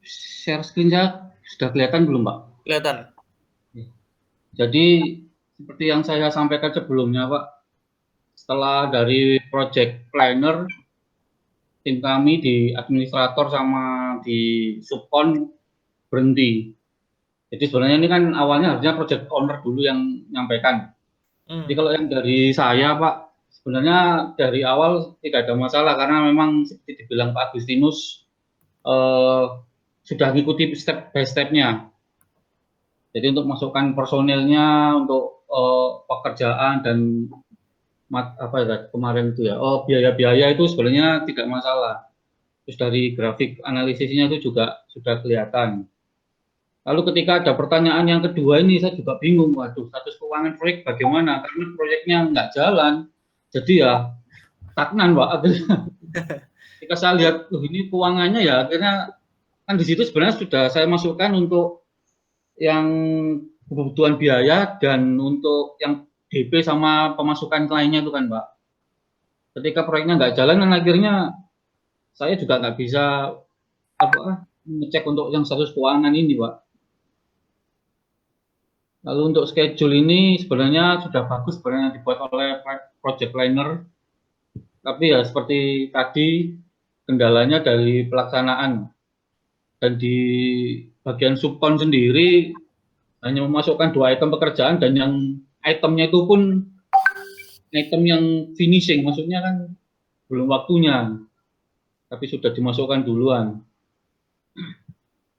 Speaker 5: Share screen-nya sudah kelihatan belum Pak?
Speaker 4: Kelihatan.
Speaker 5: Jadi seperti yang saya sampaikan sebelumnya Pak, setelah dari project planner, tim kami di administrator sama di subkon berhenti. Jadi sebenarnya ini kan awalnya harusnya project owner dulu yang menyampaikan. Jadi kalau yang dari saya Pak, sebenarnya dari awal tidak ada masalah karena memang seperti dibilang Pak Agustinus sudah mengikuti step by step-nya. Jadi untuk masukkan personilnya, untuk pekerjaan dan kemarin itu ya, biaya-biaya itu sebenarnya tidak masalah. Terus dari grafik analisisnya itu juga sudah kelihatan. Lalu ketika ada pertanyaan yang kedua ini saya juga bingung, waduh status keuangan proyek bagaimana? Karena proyeknya nggak jalan, jadi ya stagnan Pak. Ketika saya lihat, ini keuangannya ya akhirnya kan di situ sebenarnya sudah saya masukkan untuk yang kebutuhan biaya dan untuk yang DP sama pemasukan lainnya itu kan Pak. Ketika proyeknya nggak jalan kan akhirnya saya juga nggak bisa ngecek untuk yang status keuangan ini Pak. Lalu untuk schedule ini sebenarnya sudah bagus sebenarnya dibuat oleh project planner. Tapi ya seperti tadi kendalanya dari pelaksanaan. Dan di bagian subkon sendiri hanya memasukkan 2 item pekerjaan dan yang itemnya itu pun item yang finishing, maksudnya kan belum waktunya, tapi sudah dimasukkan duluan.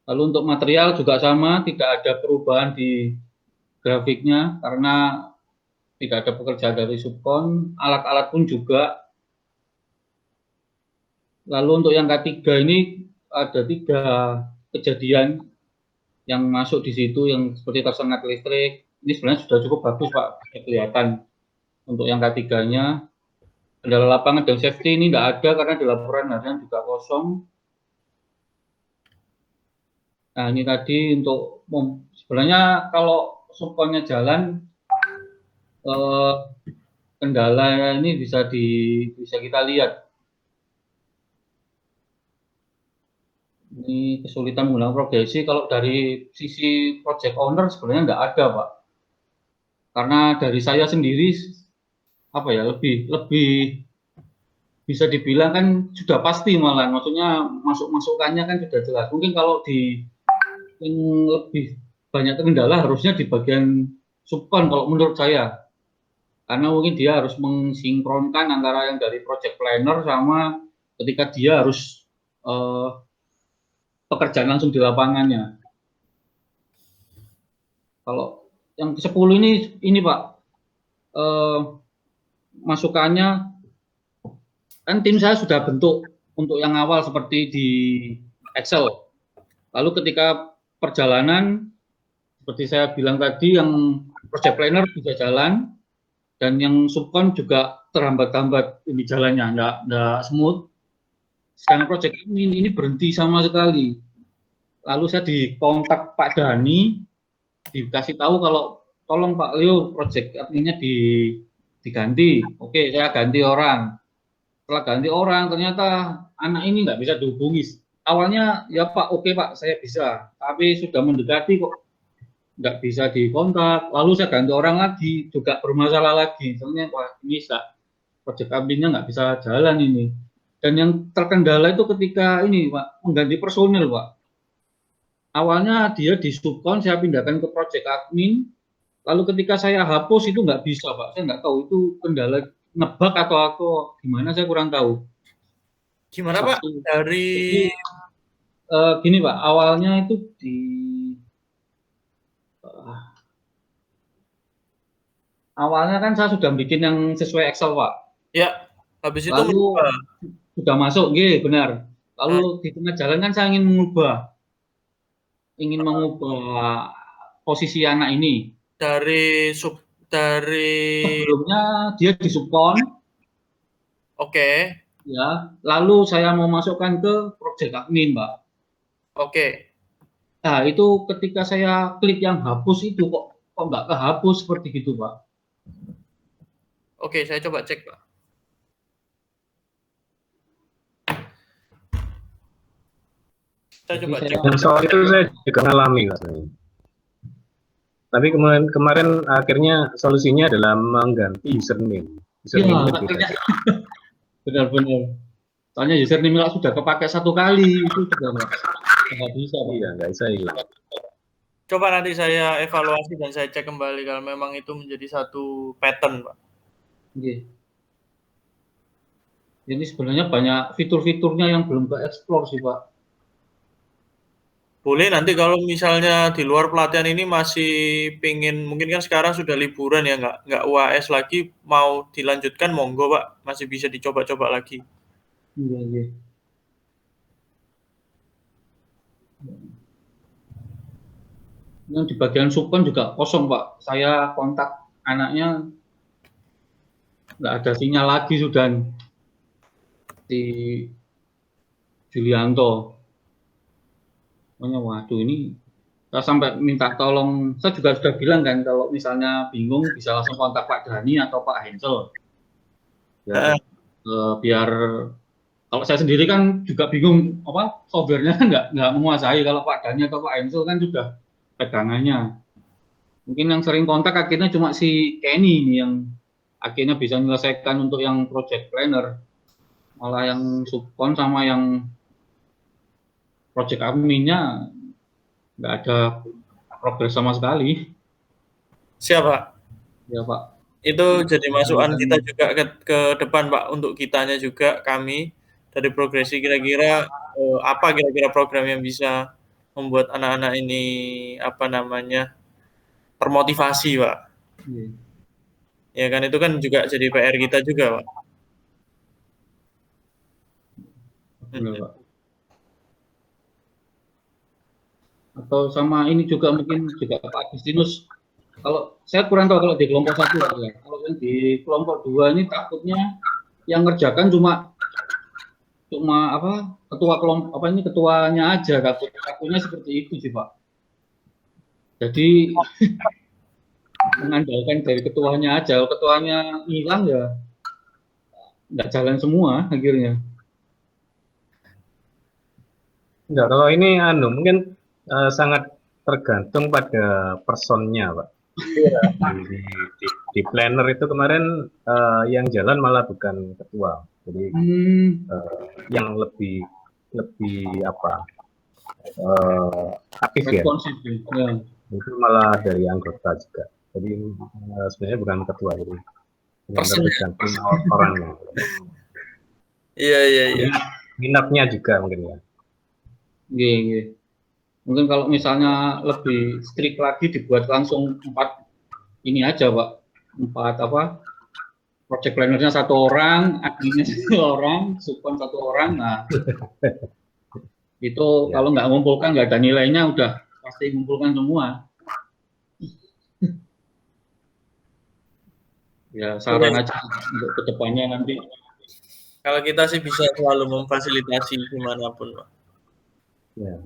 Speaker 5: Lalu untuk material juga sama, tidak ada perubahan di grafiknya karena tidak ada pekerjaan dari subkon, alat-alat pun juga. Lalu untuk yang ketiga ini ada 3 kejadian yang masuk di situ yang seperti tersengat listrik. Ini sebenarnya sudah cukup bagus Pak, kelihatan. Untuk yang ketiganya, kendala lapangan dan safety ini tidak ada karena di laporan harian juga kosong. Nah, ini tadi untuk sebenarnya kalau subkonnya jalan, kendala ini bisa kita lihat. Ini kesulitan menggunakan progresi. Kalau dari sisi project owner sebenarnya nggak ada, Pak. Karena dari saya sendiri, apa ya, lebih bisa dibilang kan sudah pasti malah. Maksudnya masukannya kan sudah jelas. Mungkin kalau yang lebih banyak kendala harusnya di bagian subkon kalau menurut saya. Karena mungkin dia harus mensinkronkan antara yang dari project planner sama ketika dia harus pekerjaan langsung di lapangannya. Kalau yang ke-10 ini Pak, masukannya kan tim saya sudah bentuk untuk yang awal seperti di Excel. Lalu ketika perjalanan seperti saya bilang tadi, yang project planner bisa jalan dan yang subkon juga terhambat-hambat ini jalannya, nggak smooth. Sedangkan project ini berhenti sama sekali. Lalu saya dikontak Pak Dhani, dikasih tahu kalau tolong Pak Leo project adminnya diganti. Oke, saya ganti orang. Setelah ganti orang, ternyata anak ini nggak bisa dihubungi. Awalnya ya Pak, oke Pak, saya bisa. Tapi sudah mendekati kok nggak bisa dikontak. Lalu saya ganti orang lagi, juga bermasalah lagi. Soalnya wah ini project adminnya nggak bisa jalan ini. Dan yang terkendala itu ketika ini Pak, mengganti personil Pak. Awalnya dia di subkon, saya pindahkan ke project admin. Lalu ketika saya hapus itu nggak bisa Pak. Saya nggak tahu itu kendala nebak atau gimana, saya kurang tahu.
Speaker 4: Gimana Pak? Dari
Speaker 5: gini Pak, awalnya itu awalnya kan saya sudah bikin yang sesuai Excel Pak.
Speaker 4: Ya, habis itu
Speaker 5: lalu sudah masuk, benar. Lalu di tengah jalan kan saya ingin mengubah posisi anak ini.
Speaker 4: Dari
Speaker 5: sebelumnya dia di subkon.
Speaker 4: Oke.
Speaker 5: Ya, lalu saya mau masukkan ke project admin, Pak.
Speaker 4: Oke.
Speaker 5: Nah, itu ketika saya klik yang hapus itu kok nggak kehapus seperti gitu, Pak.
Speaker 4: Oke, saya coba cek, Pak. Saya coba cek.
Speaker 1: Dan soal itu saya juga mengalami, Mas. Tapi kemarin akhirnya solusinya adalah mengganti username.
Speaker 5: Benar-benar. Soalnya username sudah kepakai satu kali, itu juga nggak bisa.
Speaker 1: Iya, nggak bisa hilang.
Speaker 4: Coba nanti saya evaluasi dan saya cek kembali kalau memang itu menjadi satu pattern, Pak.
Speaker 5: Oke. Ini sebenarnya banyak fitur-fiturnya yang belum ke-explore sih, Pak.
Speaker 4: Boleh nanti kalau misalnya di luar pelatihan ini masih pingin, mungkin kan sekarang sudah liburan ya, nggak UAS lagi, mau dilanjutkan monggo Pak, masih bisa dicoba-coba lagi.
Speaker 5: Iya. Yang di bagian subkon juga kosong Pak, saya kontak anaknya nggak ada sinyal lagi sudah di Julianto. Waduh, ini saya sampai minta tolong. Saya juga sudah bilang kan kalau misalnya bingung bisa langsung kontak Pak Dhani atau Pak Hensel. Ya, biar kalau saya sendiri kan juga bingung softwarenya nggak menguasai. Kalau Pak Dhani atau Pak Hensel kan sudah pegangannya. Mungkin yang sering kontak akhirnya cuma si Kenny ini yang akhirnya bisa menyelesaikan untuk yang project planner. Malah yang subkon sama yang project adminnya nggak ada progres sama sekali.
Speaker 4: Siapa?
Speaker 5: Ya Pak.
Speaker 4: Itu jadi masukan kita juga ke depan Pak, untuk kitanya juga, kami dari progresi kira-kira apa kira-kira program yang bisa membuat anak-anak ini termotivasi Pak. Ya kan, itu kan juga jadi PR kita juga Pak.
Speaker 5: Benar, Pak. Atau sama ini juga mungkin juga Pak Agustinus. Kalau saya kurang tahu kalau di kelompok 1 ya. Kalau yang di kelompok 2 ini takutnya yang ngerjakan cuma cuma apa ketua kelompok apa ini ketuanya aja, takutnya seperti itu sih Pak. Jadi mengandalkan dari ketuanya aja, kalau ketuanya hilang ya nggak jalan semua akhirnya.
Speaker 1: Enggak, kalau ini mungkin sangat tergantung pada personnya, Pak. Di planner itu kemarin yang jalan malah bukan ketua, jadi yang lebih apa aktif ya,
Speaker 5: Responsif ya.
Speaker 1: itu malah dari anggota juga. Jadi sebenarnya bukan ketua, jadi tergantung orangnya.
Speaker 4: Iya.
Speaker 1: Minatnya juga mungkin ya.
Speaker 5: Iya. Mungkin kalau misalnya lebih strict lagi dibuat langsung 4 ini aja Pak, 4 apa project planner-nya 1 orang, adminnya 1 orang, subkon 1 orang. Nah itu
Speaker 1: Ya.
Speaker 5: kalau nggak ngumpulkan nggak ada nilainya, udah pasti ngumpulkan semua. Ya saran aja untuk kedepannya nanti.
Speaker 4: Kalau kita sih bisa selalu memfasilitasi dimanapun, Pak.
Speaker 1: Ya.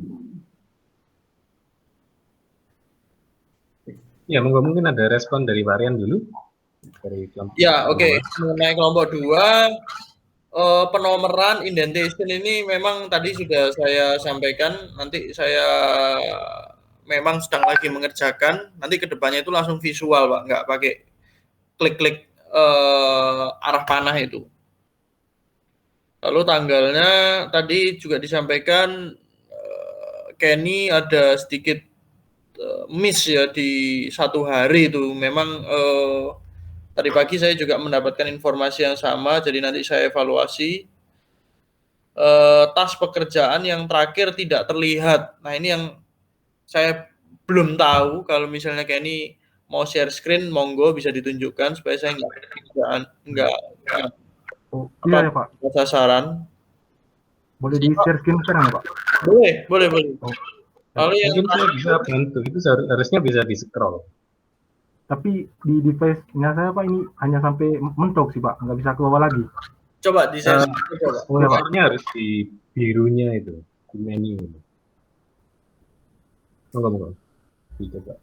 Speaker 1: Ya, mungkin ada respon dari Varian dulu. Dari kelompok
Speaker 4: ya, oke. Mengenai kelompok 2, penomoran indentation ini memang tadi sudah saya sampaikan. Nanti saya memang sedang lagi mengerjakan. Nanti kedepannya itu langsung visual, Pak. Nggak pakai klik-klik arah panah itu. Lalu tanggalnya tadi juga disampaikan Kenny ada sedikit miss ya di 1 hari itu. Memang tadi pagi saya juga mendapatkan informasi yang sama, jadi nanti saya evaluasi. Tas pekerjaan yang terakhir tidak terlihat. Nah ini yang saya belum tahu. Kalau misalnya Kenny mau share screen, monggo bisa ditunjukkan supaya saya nggak
Speaker 6: Oh, iya ya Pak.
Speaker 4: sasaran.
Speaker 6: Boleh di share screen sekarang ya Pak?
Speaker 4: Boleh.
Speaker 6: Oh.
Speaker 4: Lalu yang
Speaker 1: mungkin saya bisa bantu, itu harusnya bisa di scroll.
Speaker 6: Tapi di device-nya saya Pak ini hanya sampai mentok sih Pak, nggak bisa ke bawah lagi.
Speaker 4: coba di share.
Speaker 6: Oh ya Pak.
Speaker 1: Kursornya harus di birunya itu, di menu. Moga-moga. Dicoba.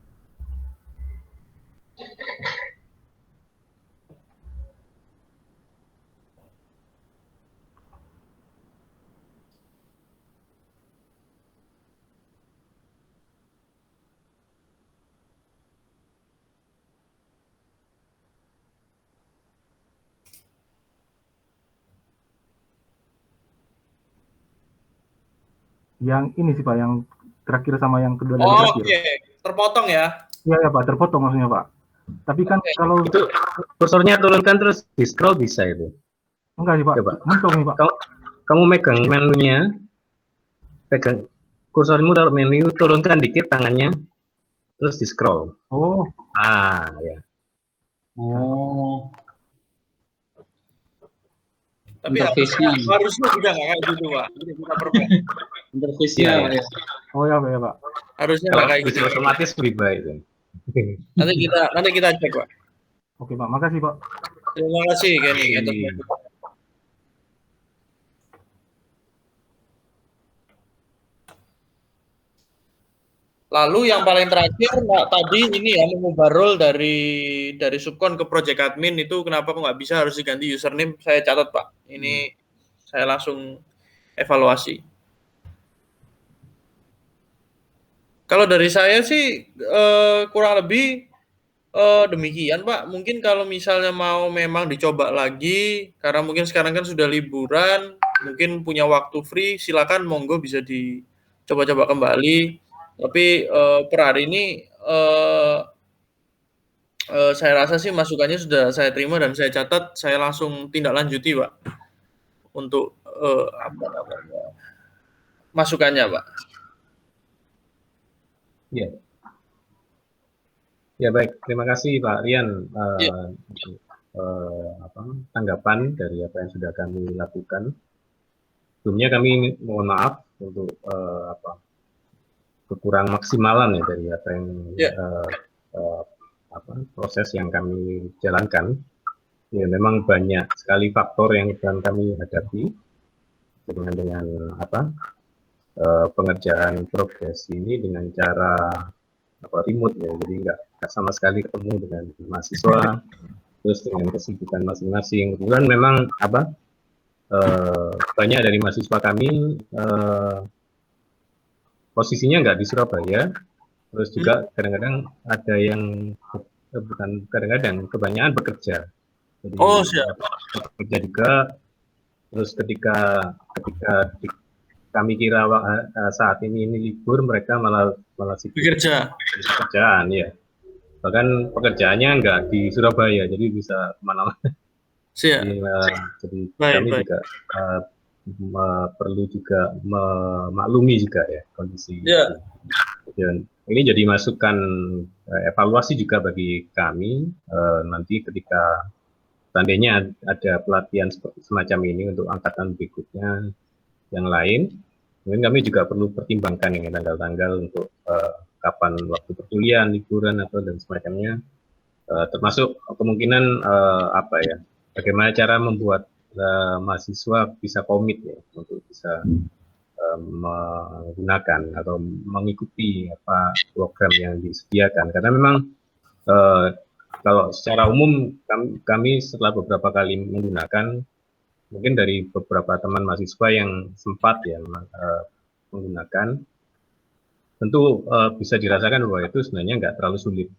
Speaker 6: Yang ini sih Pak, yang terakhir sama yang kedua dari
Speaker 4: Oh,
Speaker 6: terakhir.
Speaker 4: oke. Terpotong ya.
Speaker 6: Iya ya Pak, terpotong maksudnya Pak. Tapi kan kalau
Speaker 1: Itu kursornya turunkan terus di scroll bisa itu.
Speaker 6: enggak sih Pak,
Speaker 1: Coba.
Speaker 6: mentok nih Pak.
Speaker 1: Kamu megang menunya, pegang kursormu taruh menu, turunkan dikit tangannya, terus di scroll.
Speaker 6: Oh,
Speaker 1: Ya.
Speaker 5: Oh,
Speaker 4: Tapi
Speaker 5: interface-nya
Speaker 4: harusnya juga nggak kayak gitu, Pak. Jadi kita perbaiki.
Speaker 5: interface-nya
Speaker 1: Iya.
Speaker 5: ya.
Speaker 6: oh ya Pak.
Speaker 4: Harusnya
Speaker 1: Kalau
Speaker 4: nggak kayak gitu.
Speaker 1: bisa otomatis lebih baik.
Speaker 4: Nanti kita cek, Pak.
Speaker 6: Oke Pak, makasih Pak.
Speaker 4: Terima kasih, Kenny. atas
Speaker 1: Oke.
Speaker 4: masukannya. Lalu yang paling terakhir, tadi ini ya mengubah role dari subkon ke project admin itu kenapa kok nggak bisa, harus diganti username. Saya catat, Pak. Ini saya langsung evaluasi. Kalau dari saya sih kurang lebih demikian, Pak. Mungkin kalau misalnya mau memang dicoba lagi, karena mungkin sekarang kan sudah liburan, mungkin punya waktu free, silakan monggo bisa dicoba-coba kembali. Tapi per hari ini saya rasa sih masukannya sudah saya terima dan saya catat, saya langsung tindak lanjuti, Pak, untuk masukannya, Pak.
Speaker 1: Ya. Ya baik, terima kasih Pak Rian untuk tanggapan dari apa yang sudah kami lakukan. Sebelumnya kami mohon maaf untuk kekurang maksimalan ya dari apa yang proses yang kami jalankan. Ya memang banyak sekali faktor yang sedang kami hadapi. dengan pengerjaan progres ini dengan cara remote ya, jadi nggak sama sekali ketemu dengan mahasiswa, terus dengan kesibukan masing-masing. Kemudian memang banyak dari mahasiswa kami posisinya nggak di Surabaya, terus juga kadang-kadang ada yang bukan kadang-kadang, kebanyakan bekerja. Jadi bekerja juga, terus ketika kami kira saat ini libur, mereka malah sibuk pekerjaan ya. Bahkan pekerjaannya nggak di Surabaya, jadi bisa kemana-mana. Jadi kami juga perlu juga memaklumi juga ya kondisi. Dan ini jadi masukan evaluasi juga bagi kami nanti ketika seandainya ada pelatihan seperti semacam ini untuk angkatan berikutnya yang lain, mungkin kami juga perlu pertimbangkan ini tanggal-tanggal untuk kapan waktu perkuliahan, liburan atau dan semacamnya, termasuk kemungkinan bagaimana cara membuat mahasiswa bisa komit ya untuk bisa menggunakan atau mengikuti program yang disediakan, karena memang kalau secara umum kami setelah beberapa kali menggunakan, mungkin dari beberapa teman mahasiswa yang sempat ya menggunakan, tentu bisa dirasakan bahwa itu sebenarnya nggak terlalu sulit,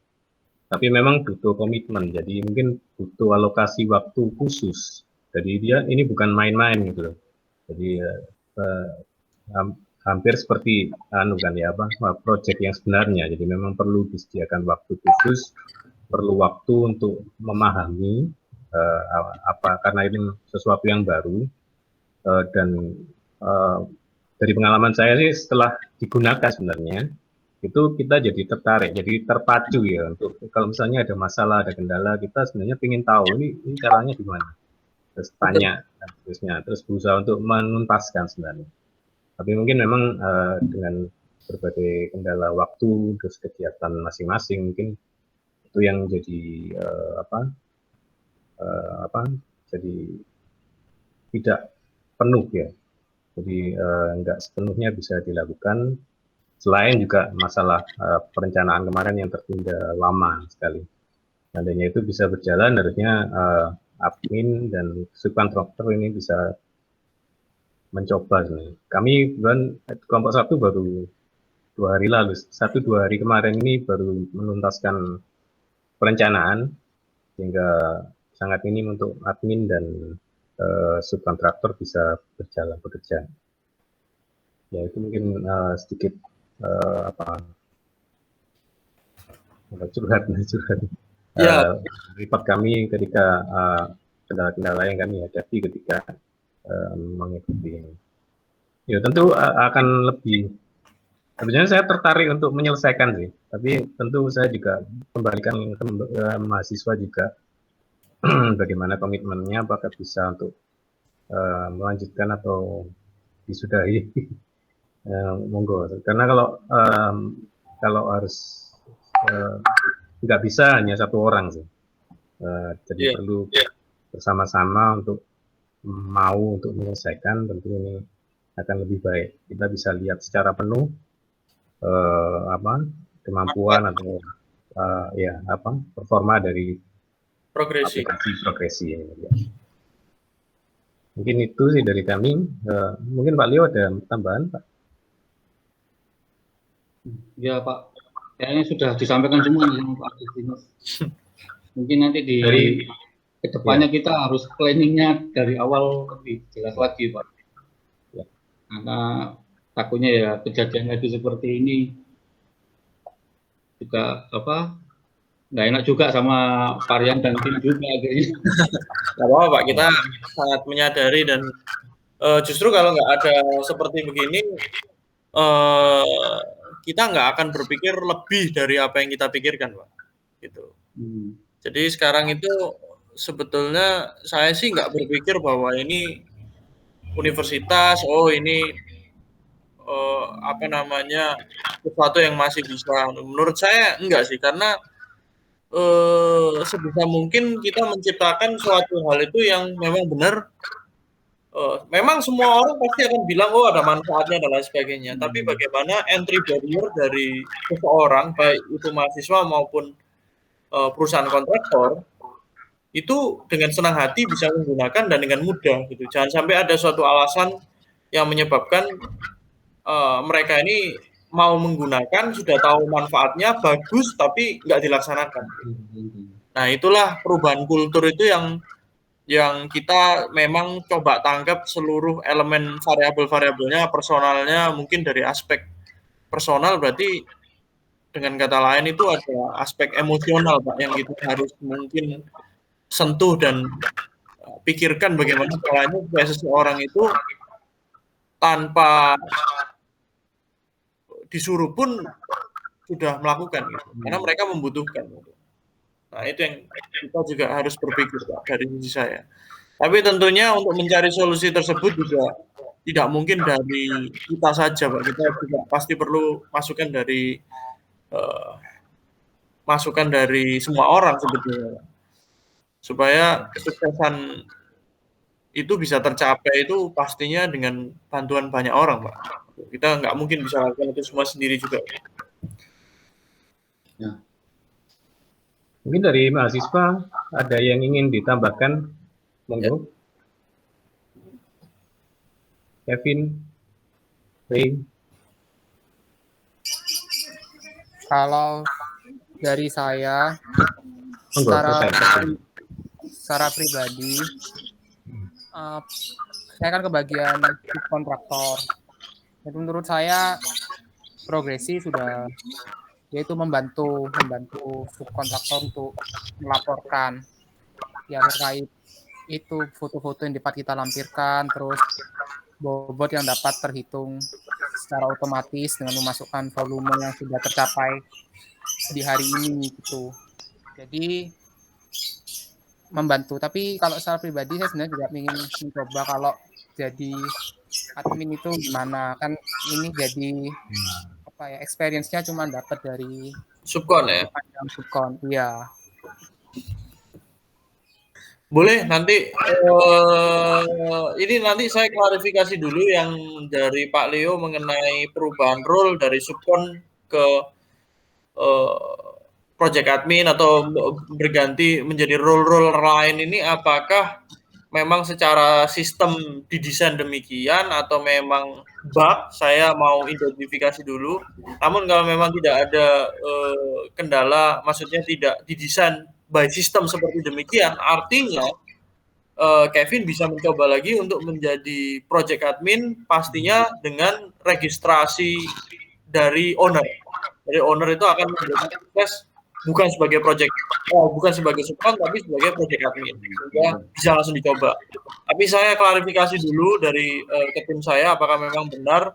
Speaker 1: tapi memang butuh komitmen, jadi mungkin butuh alokasi waktu khusus. Jadi ini bukan main-main gitu loh. Jadi hampir seperti proyek yang sebenarnya. Jadi memang perlu disediakan waktu khusus, perlu waktu untuk memahami karena ini sesuatu yang baru, dan dari pengalaman saya sih setelah digunakan sebenarnya itu kita jadi tertarik, jadi terpacu ya untuk kalau misalnya ada masalah, ada kendala, kita sebenarnya ingin tahu ini caranya gimana, terus tanya terus berusaha untuk menuntaskan sebenarnya. Tapi mungkin memang dengan berbagai kendala waktu, terus kegiatan masing-masing, mungkin itu yang jadi jadi tidak penuh ya. Jadi nggak sepenuhnya bisa dilakukan. Selain juga masalah perencanaan kemarin yang tertunda lama sekali. Seandainya itu bisa berjalan, harusnya admin dan subkontraktor ini bisa mencoba. Kami kelompok 1 baru 2 hari lalu, 1-2 hari kemarin ini baru menuntaskan perencanaan, sehingga sangat minim untuk admin dan subkontraktor bisa berjalan bekerja. Ya itu mungkin sedikit curhat report kami ketika kendala-kendala yang kami hadapi ketika mengikuti ini. Ya tentu akan lebih, sebenarnya saya tertarik untuk menyelesaikan sih, tapi tentu saya juga kembalikan ke mahasiswa juga bagaimana komitmennya, apakah bisa untuk melanjutkan atau disudahi. Monggo, karena kalau harus nggak bisa hanya satu orang sih, jadi perlu bersama-sama untuk mau untuk menyelesaikan. Tentu ini akan lebih baik, kita bisa lihat secara penuh kemampuan atau performa dari aplikasi progresi ini. Ya. Mungkin itu sih dari kami. Mungkin Pak Leo ada tambahan, Pak?
Speaker 5: Ya Pak, kayaknya sudah disampaikan semua nih sama Pak Justinus. Mungkin nanti di kedepannya kita harus planningnya dari awal lebih jelas lagi Pak. Ya. Karena takutnya ya kejadian lagi seperti ini juga nggak enak juga sama Varian dan tim juga akhirnya.
Speaker 4: Nggak apa-apa Pak, kita sangat menyadari dan justru kalau nggak ada seperti begini, kita nggak akan berpikir lebih dari apa yang kita pikirkan, Pak. Gitu. Jadi sekarang itu sebetulnya saya sih nggak berpikir bahwa ini universitas, ini sesuatu yang masih bisa. Menurut saya enggak sih, karena sebisa mungkin kita menciptakan suatu hal itu yang memang benar memang semua orang pasti akan bilang oh ada manfaatnya dan lain sebagainya. Tapi bagaimana entry barrier dari seseorang baik itu mahasiswa maupun perusahaan kontraktor itu dengan senang hati bisa menggunakan dan dengan mudah gitu. Jangan sampai ada suatu alasan yang menyebabkan mereka ini mau menggunakan sudah tahu manfaatnya bagus tapi nggak dilaksanakan. Nah itulah perubahan kultur itu yang kita memang coba tangkap seluruh elemen variabel-variabelnya, personalnya, mungkin dari aspek personal berarti dengan kata lain itu ada aspek emosional Pak yang kita harus mungkin sentuh dan pikirkan bagaimana caranya supaya seseorang itu tanpa disuruh pun sudah melakukan gitu. Karena mereka membutuhkan gitu. Nah itu yang kita juga harus berpikir Pak dari sisi saya. Tapi tentunya untuk mencari solusi tersebut juga tidak mungkin dari kita saja Pak. Kita juga pasti perlu masukan dari semua orang sebetulnya. Supaya kesuksesan itu bisa tercapai itu pastinya dengan bantuan banyak orang Pak. Kita nggak mungkin bisa lakukan itu semua sendiri juga.
Speaker 5: Ya.
Speaker 1: Mungkin dari mahasiswa ada yang ingin ditambahkan, monggo. Kevin, Ray.
Speaker 7: Kalau dari saya,
Speaker 1: Monggo,
Speaker 7: secara pribadi, saya kan kebagian kontraktor. Jadi menurut saya progresi sudah yaitu membantu subkontraktor untuk melaporkan yang terkait itu foto-foto yang dapat kita lampirkan, terus bobot yang dapat terhitung secara otomatis dengan memasukkan volume yang sudah tercapai di hari ini gitu. Jadi membantu. Tapi kalau secara pribadi saya sebenarnya juga ingin mencoba kalau jadi admin itu gimana, kan ini jadi experience-nya cuma dapat dari
Speaker 4: subkon ya.
Speaker 7: Subkon, iya.
Speaker 4: Boleh nanti ini nanti saya klarifikasi dulu yang dari Pak Leo mengenai perubahan role dari subkon ke project admin atau berganti menjadi role-role lain ini apakah memang secara sistem didesain demikian atau memang bug, saya mau identifikasi dulu. Namun kalau memang tidak ada kendala, maksudnya tidak didesain by system seperti demikian, artinya Kevin bisa mencoba lagi untuk menjadi project admin pastinya dengan registrasi dari owner. Jadi owner itu akan menjadi sukses bukan sebagai bukan sebagai subkon tapi sebagai project admin, sehingga bisa langsung dicoba. Tapi saya klarifikasi dulu dari ke tim saya apakah memang benar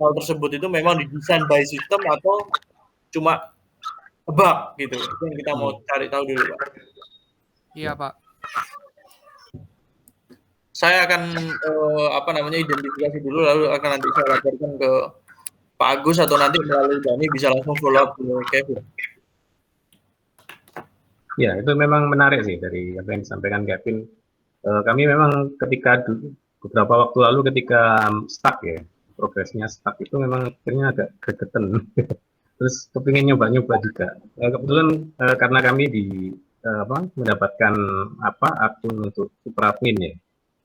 Speaker 4: hal tersebut itu memang didesain by system atau cuma bug gitu. Itu yang kita mau cari tahu dulu Pak.
Speaker 7: Iya Pak.
Speaker 4: Saya akan identifikasi dulu lalu akan nanti saya laporkan ke Pak Agus atau nanti melalui Dani bisa langsung follow up ke Kevin.
Speaker 1: Ya, itu memang menarik sih dari apa yang disampaikan Kevin. Kami memang ketika beberapa waktu lalu ketika stuck ya, progresnya stuck itu memang akhirnya agak gregetan. Terus kepingin nyoba-nyoba juga. Kebetulan karena kami mendapatkan akun untuk super admin ya.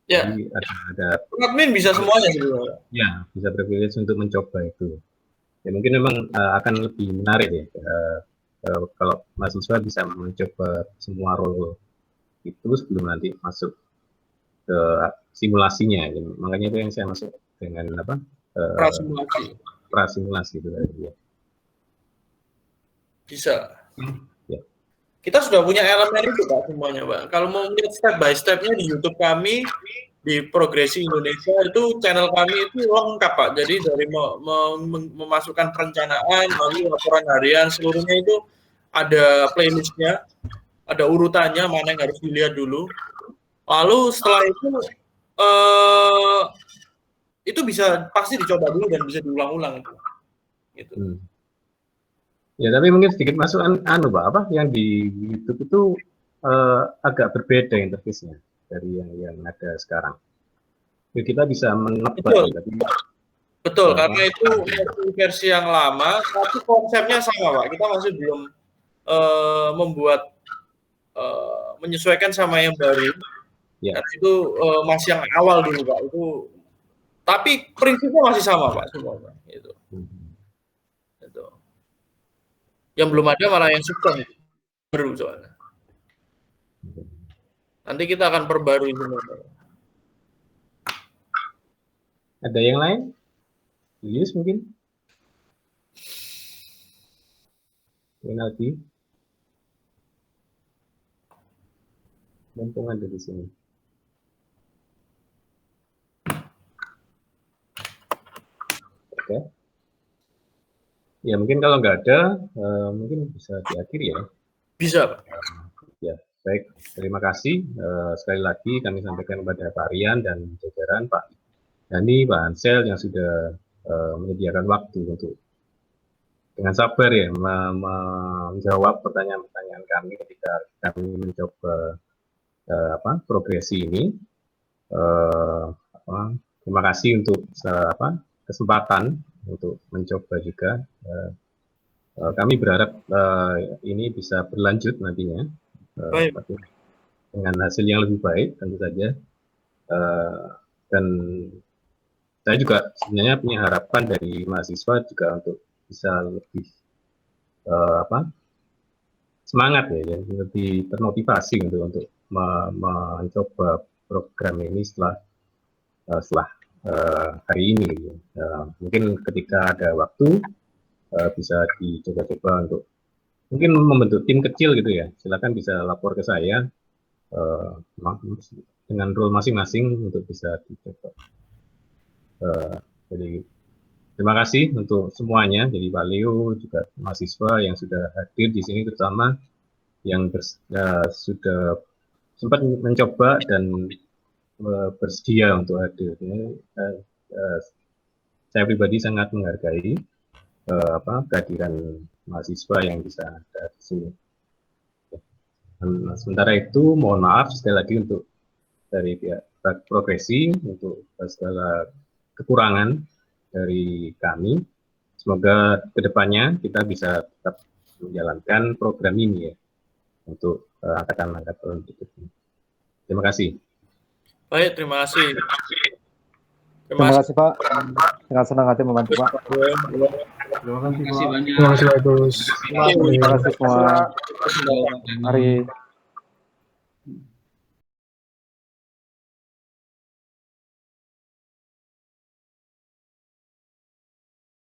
Speaker 4: Ya.
Speaker 1: Jadi ada
Speaker 4: admin bisa semuanya sebenarnya.
Speaker 1: Ya, bisa privilege untuk mencoba itu. Ya mungkin memang akan lebih menarik ya. Kalau mahasiswa bisa mencoba semua role itu sebelum nanti masuk ke simulasinya, makanya itu yang saya masuk dengan prasimulasi itu tadi ya.
Speaker 4: Bisa.
Speaker 1: Ya.
Speaker 4: Kita sudah punya elemen itu Pak semuanya Pak. Kalau mau melihat step by stepnya di YouTube kami di Progresi Indonesia itu channel kami itu lengkap Pak. Jadi dari memasukkan perencanaan, lalu laporan harian seluruhnya itu ada playlistnya, ada urutannya mana yang harus dilihat dulu. Lalu setelah itu bisa pasti dicoba dulu dan bisa diulang-ulang itu. Gitu.
Speaker 1: Ya tapi mungkin sedikit masukan yang di YouTube itu agak berbeda interface-nya dari yang ada sekarang. Ya, kita bisa menebak.
Speaker 4: Betul.
Speaker 1: Tapi,
Speaker 4: Betul, karena itu versi yang lama, tapi konsepnya sama, Pak. Kita masih belum membuat menyesuaikan sama yang baru.
Speaker 1: Ya.
Speaker 4: Karena itu masih yang awal dulu, Pak. Itu, tapi prinsipnya masih sama, Pak. Semua, Pak. Gitu. Gitu. Yang belum ada malah yang subkon baru soalnya. Nanti kita akan perbarui semua.
Speaker 1: Ada yang lain? Julius mungkin? Penalti. Mumpung ada di sini. Oke. Ya mungkin kalau nggak ada, mungkin bisa diakhiri ya.
Speaker 4: Bisa, Pak.
Speaker 1: Ya, baik. Terima kasih. Sekali lagi kami sampaikan kepada Pak Rian dan jajaran Pak Dani, Pak Ansel yang sudah menyediakan waktu untuk dengan sabar ya menjawab pertanyaan-pertanyaan kami ketika kami mencoba progresi ini. Terima kasih untuk kesempatan untuk mencoba juga. Kami berharap ini bisa berlanjut nantinya dengan hasil yang lebih baik tentu saja. Dan saya juga sebenarnya punya harapan dari mahasiswa juga untuk bisa lebih semangat ya, lebih termotivasi untuk mencoba program ini setelah hari ini. Mungkin ketika ada waktu bisa dicoba-coba untuk mungkin membentuk tim kecil gitu ya. Silakan bisa lapor ke saya dengan role masing-masing untuk bisa dicoba. Jadi terima kasih untuk semuanya, jadi Pak Leo juga mahasiswa yang sudah hadir di sini, terutama yang sudah sempat mencoba dan bersedia untuk hadir. Saya pribadi sangat menghargai kehadiran mahasiswa yang bisa ada di sini. Sementara itu mohon maaf sekali lagi untuk dari pihak progresi untuk segala kekurangan dari kami. Semoga kedepannya kita bisa tetap menjalankan program ini ya untuk angkatan-angkatan berikutnya. Terima kasih.
Speaker 4: Baik, terima kasih.
Speaker 8: Terima kasih Pak. Dengan senang hati membantu Pak.
Speaker 6: Terima kasih
Speaker 5: Terima kasih banyak.
Speaker 9: Terima kasih bagus.
Speaker 8: Terima kasih semua. Mari.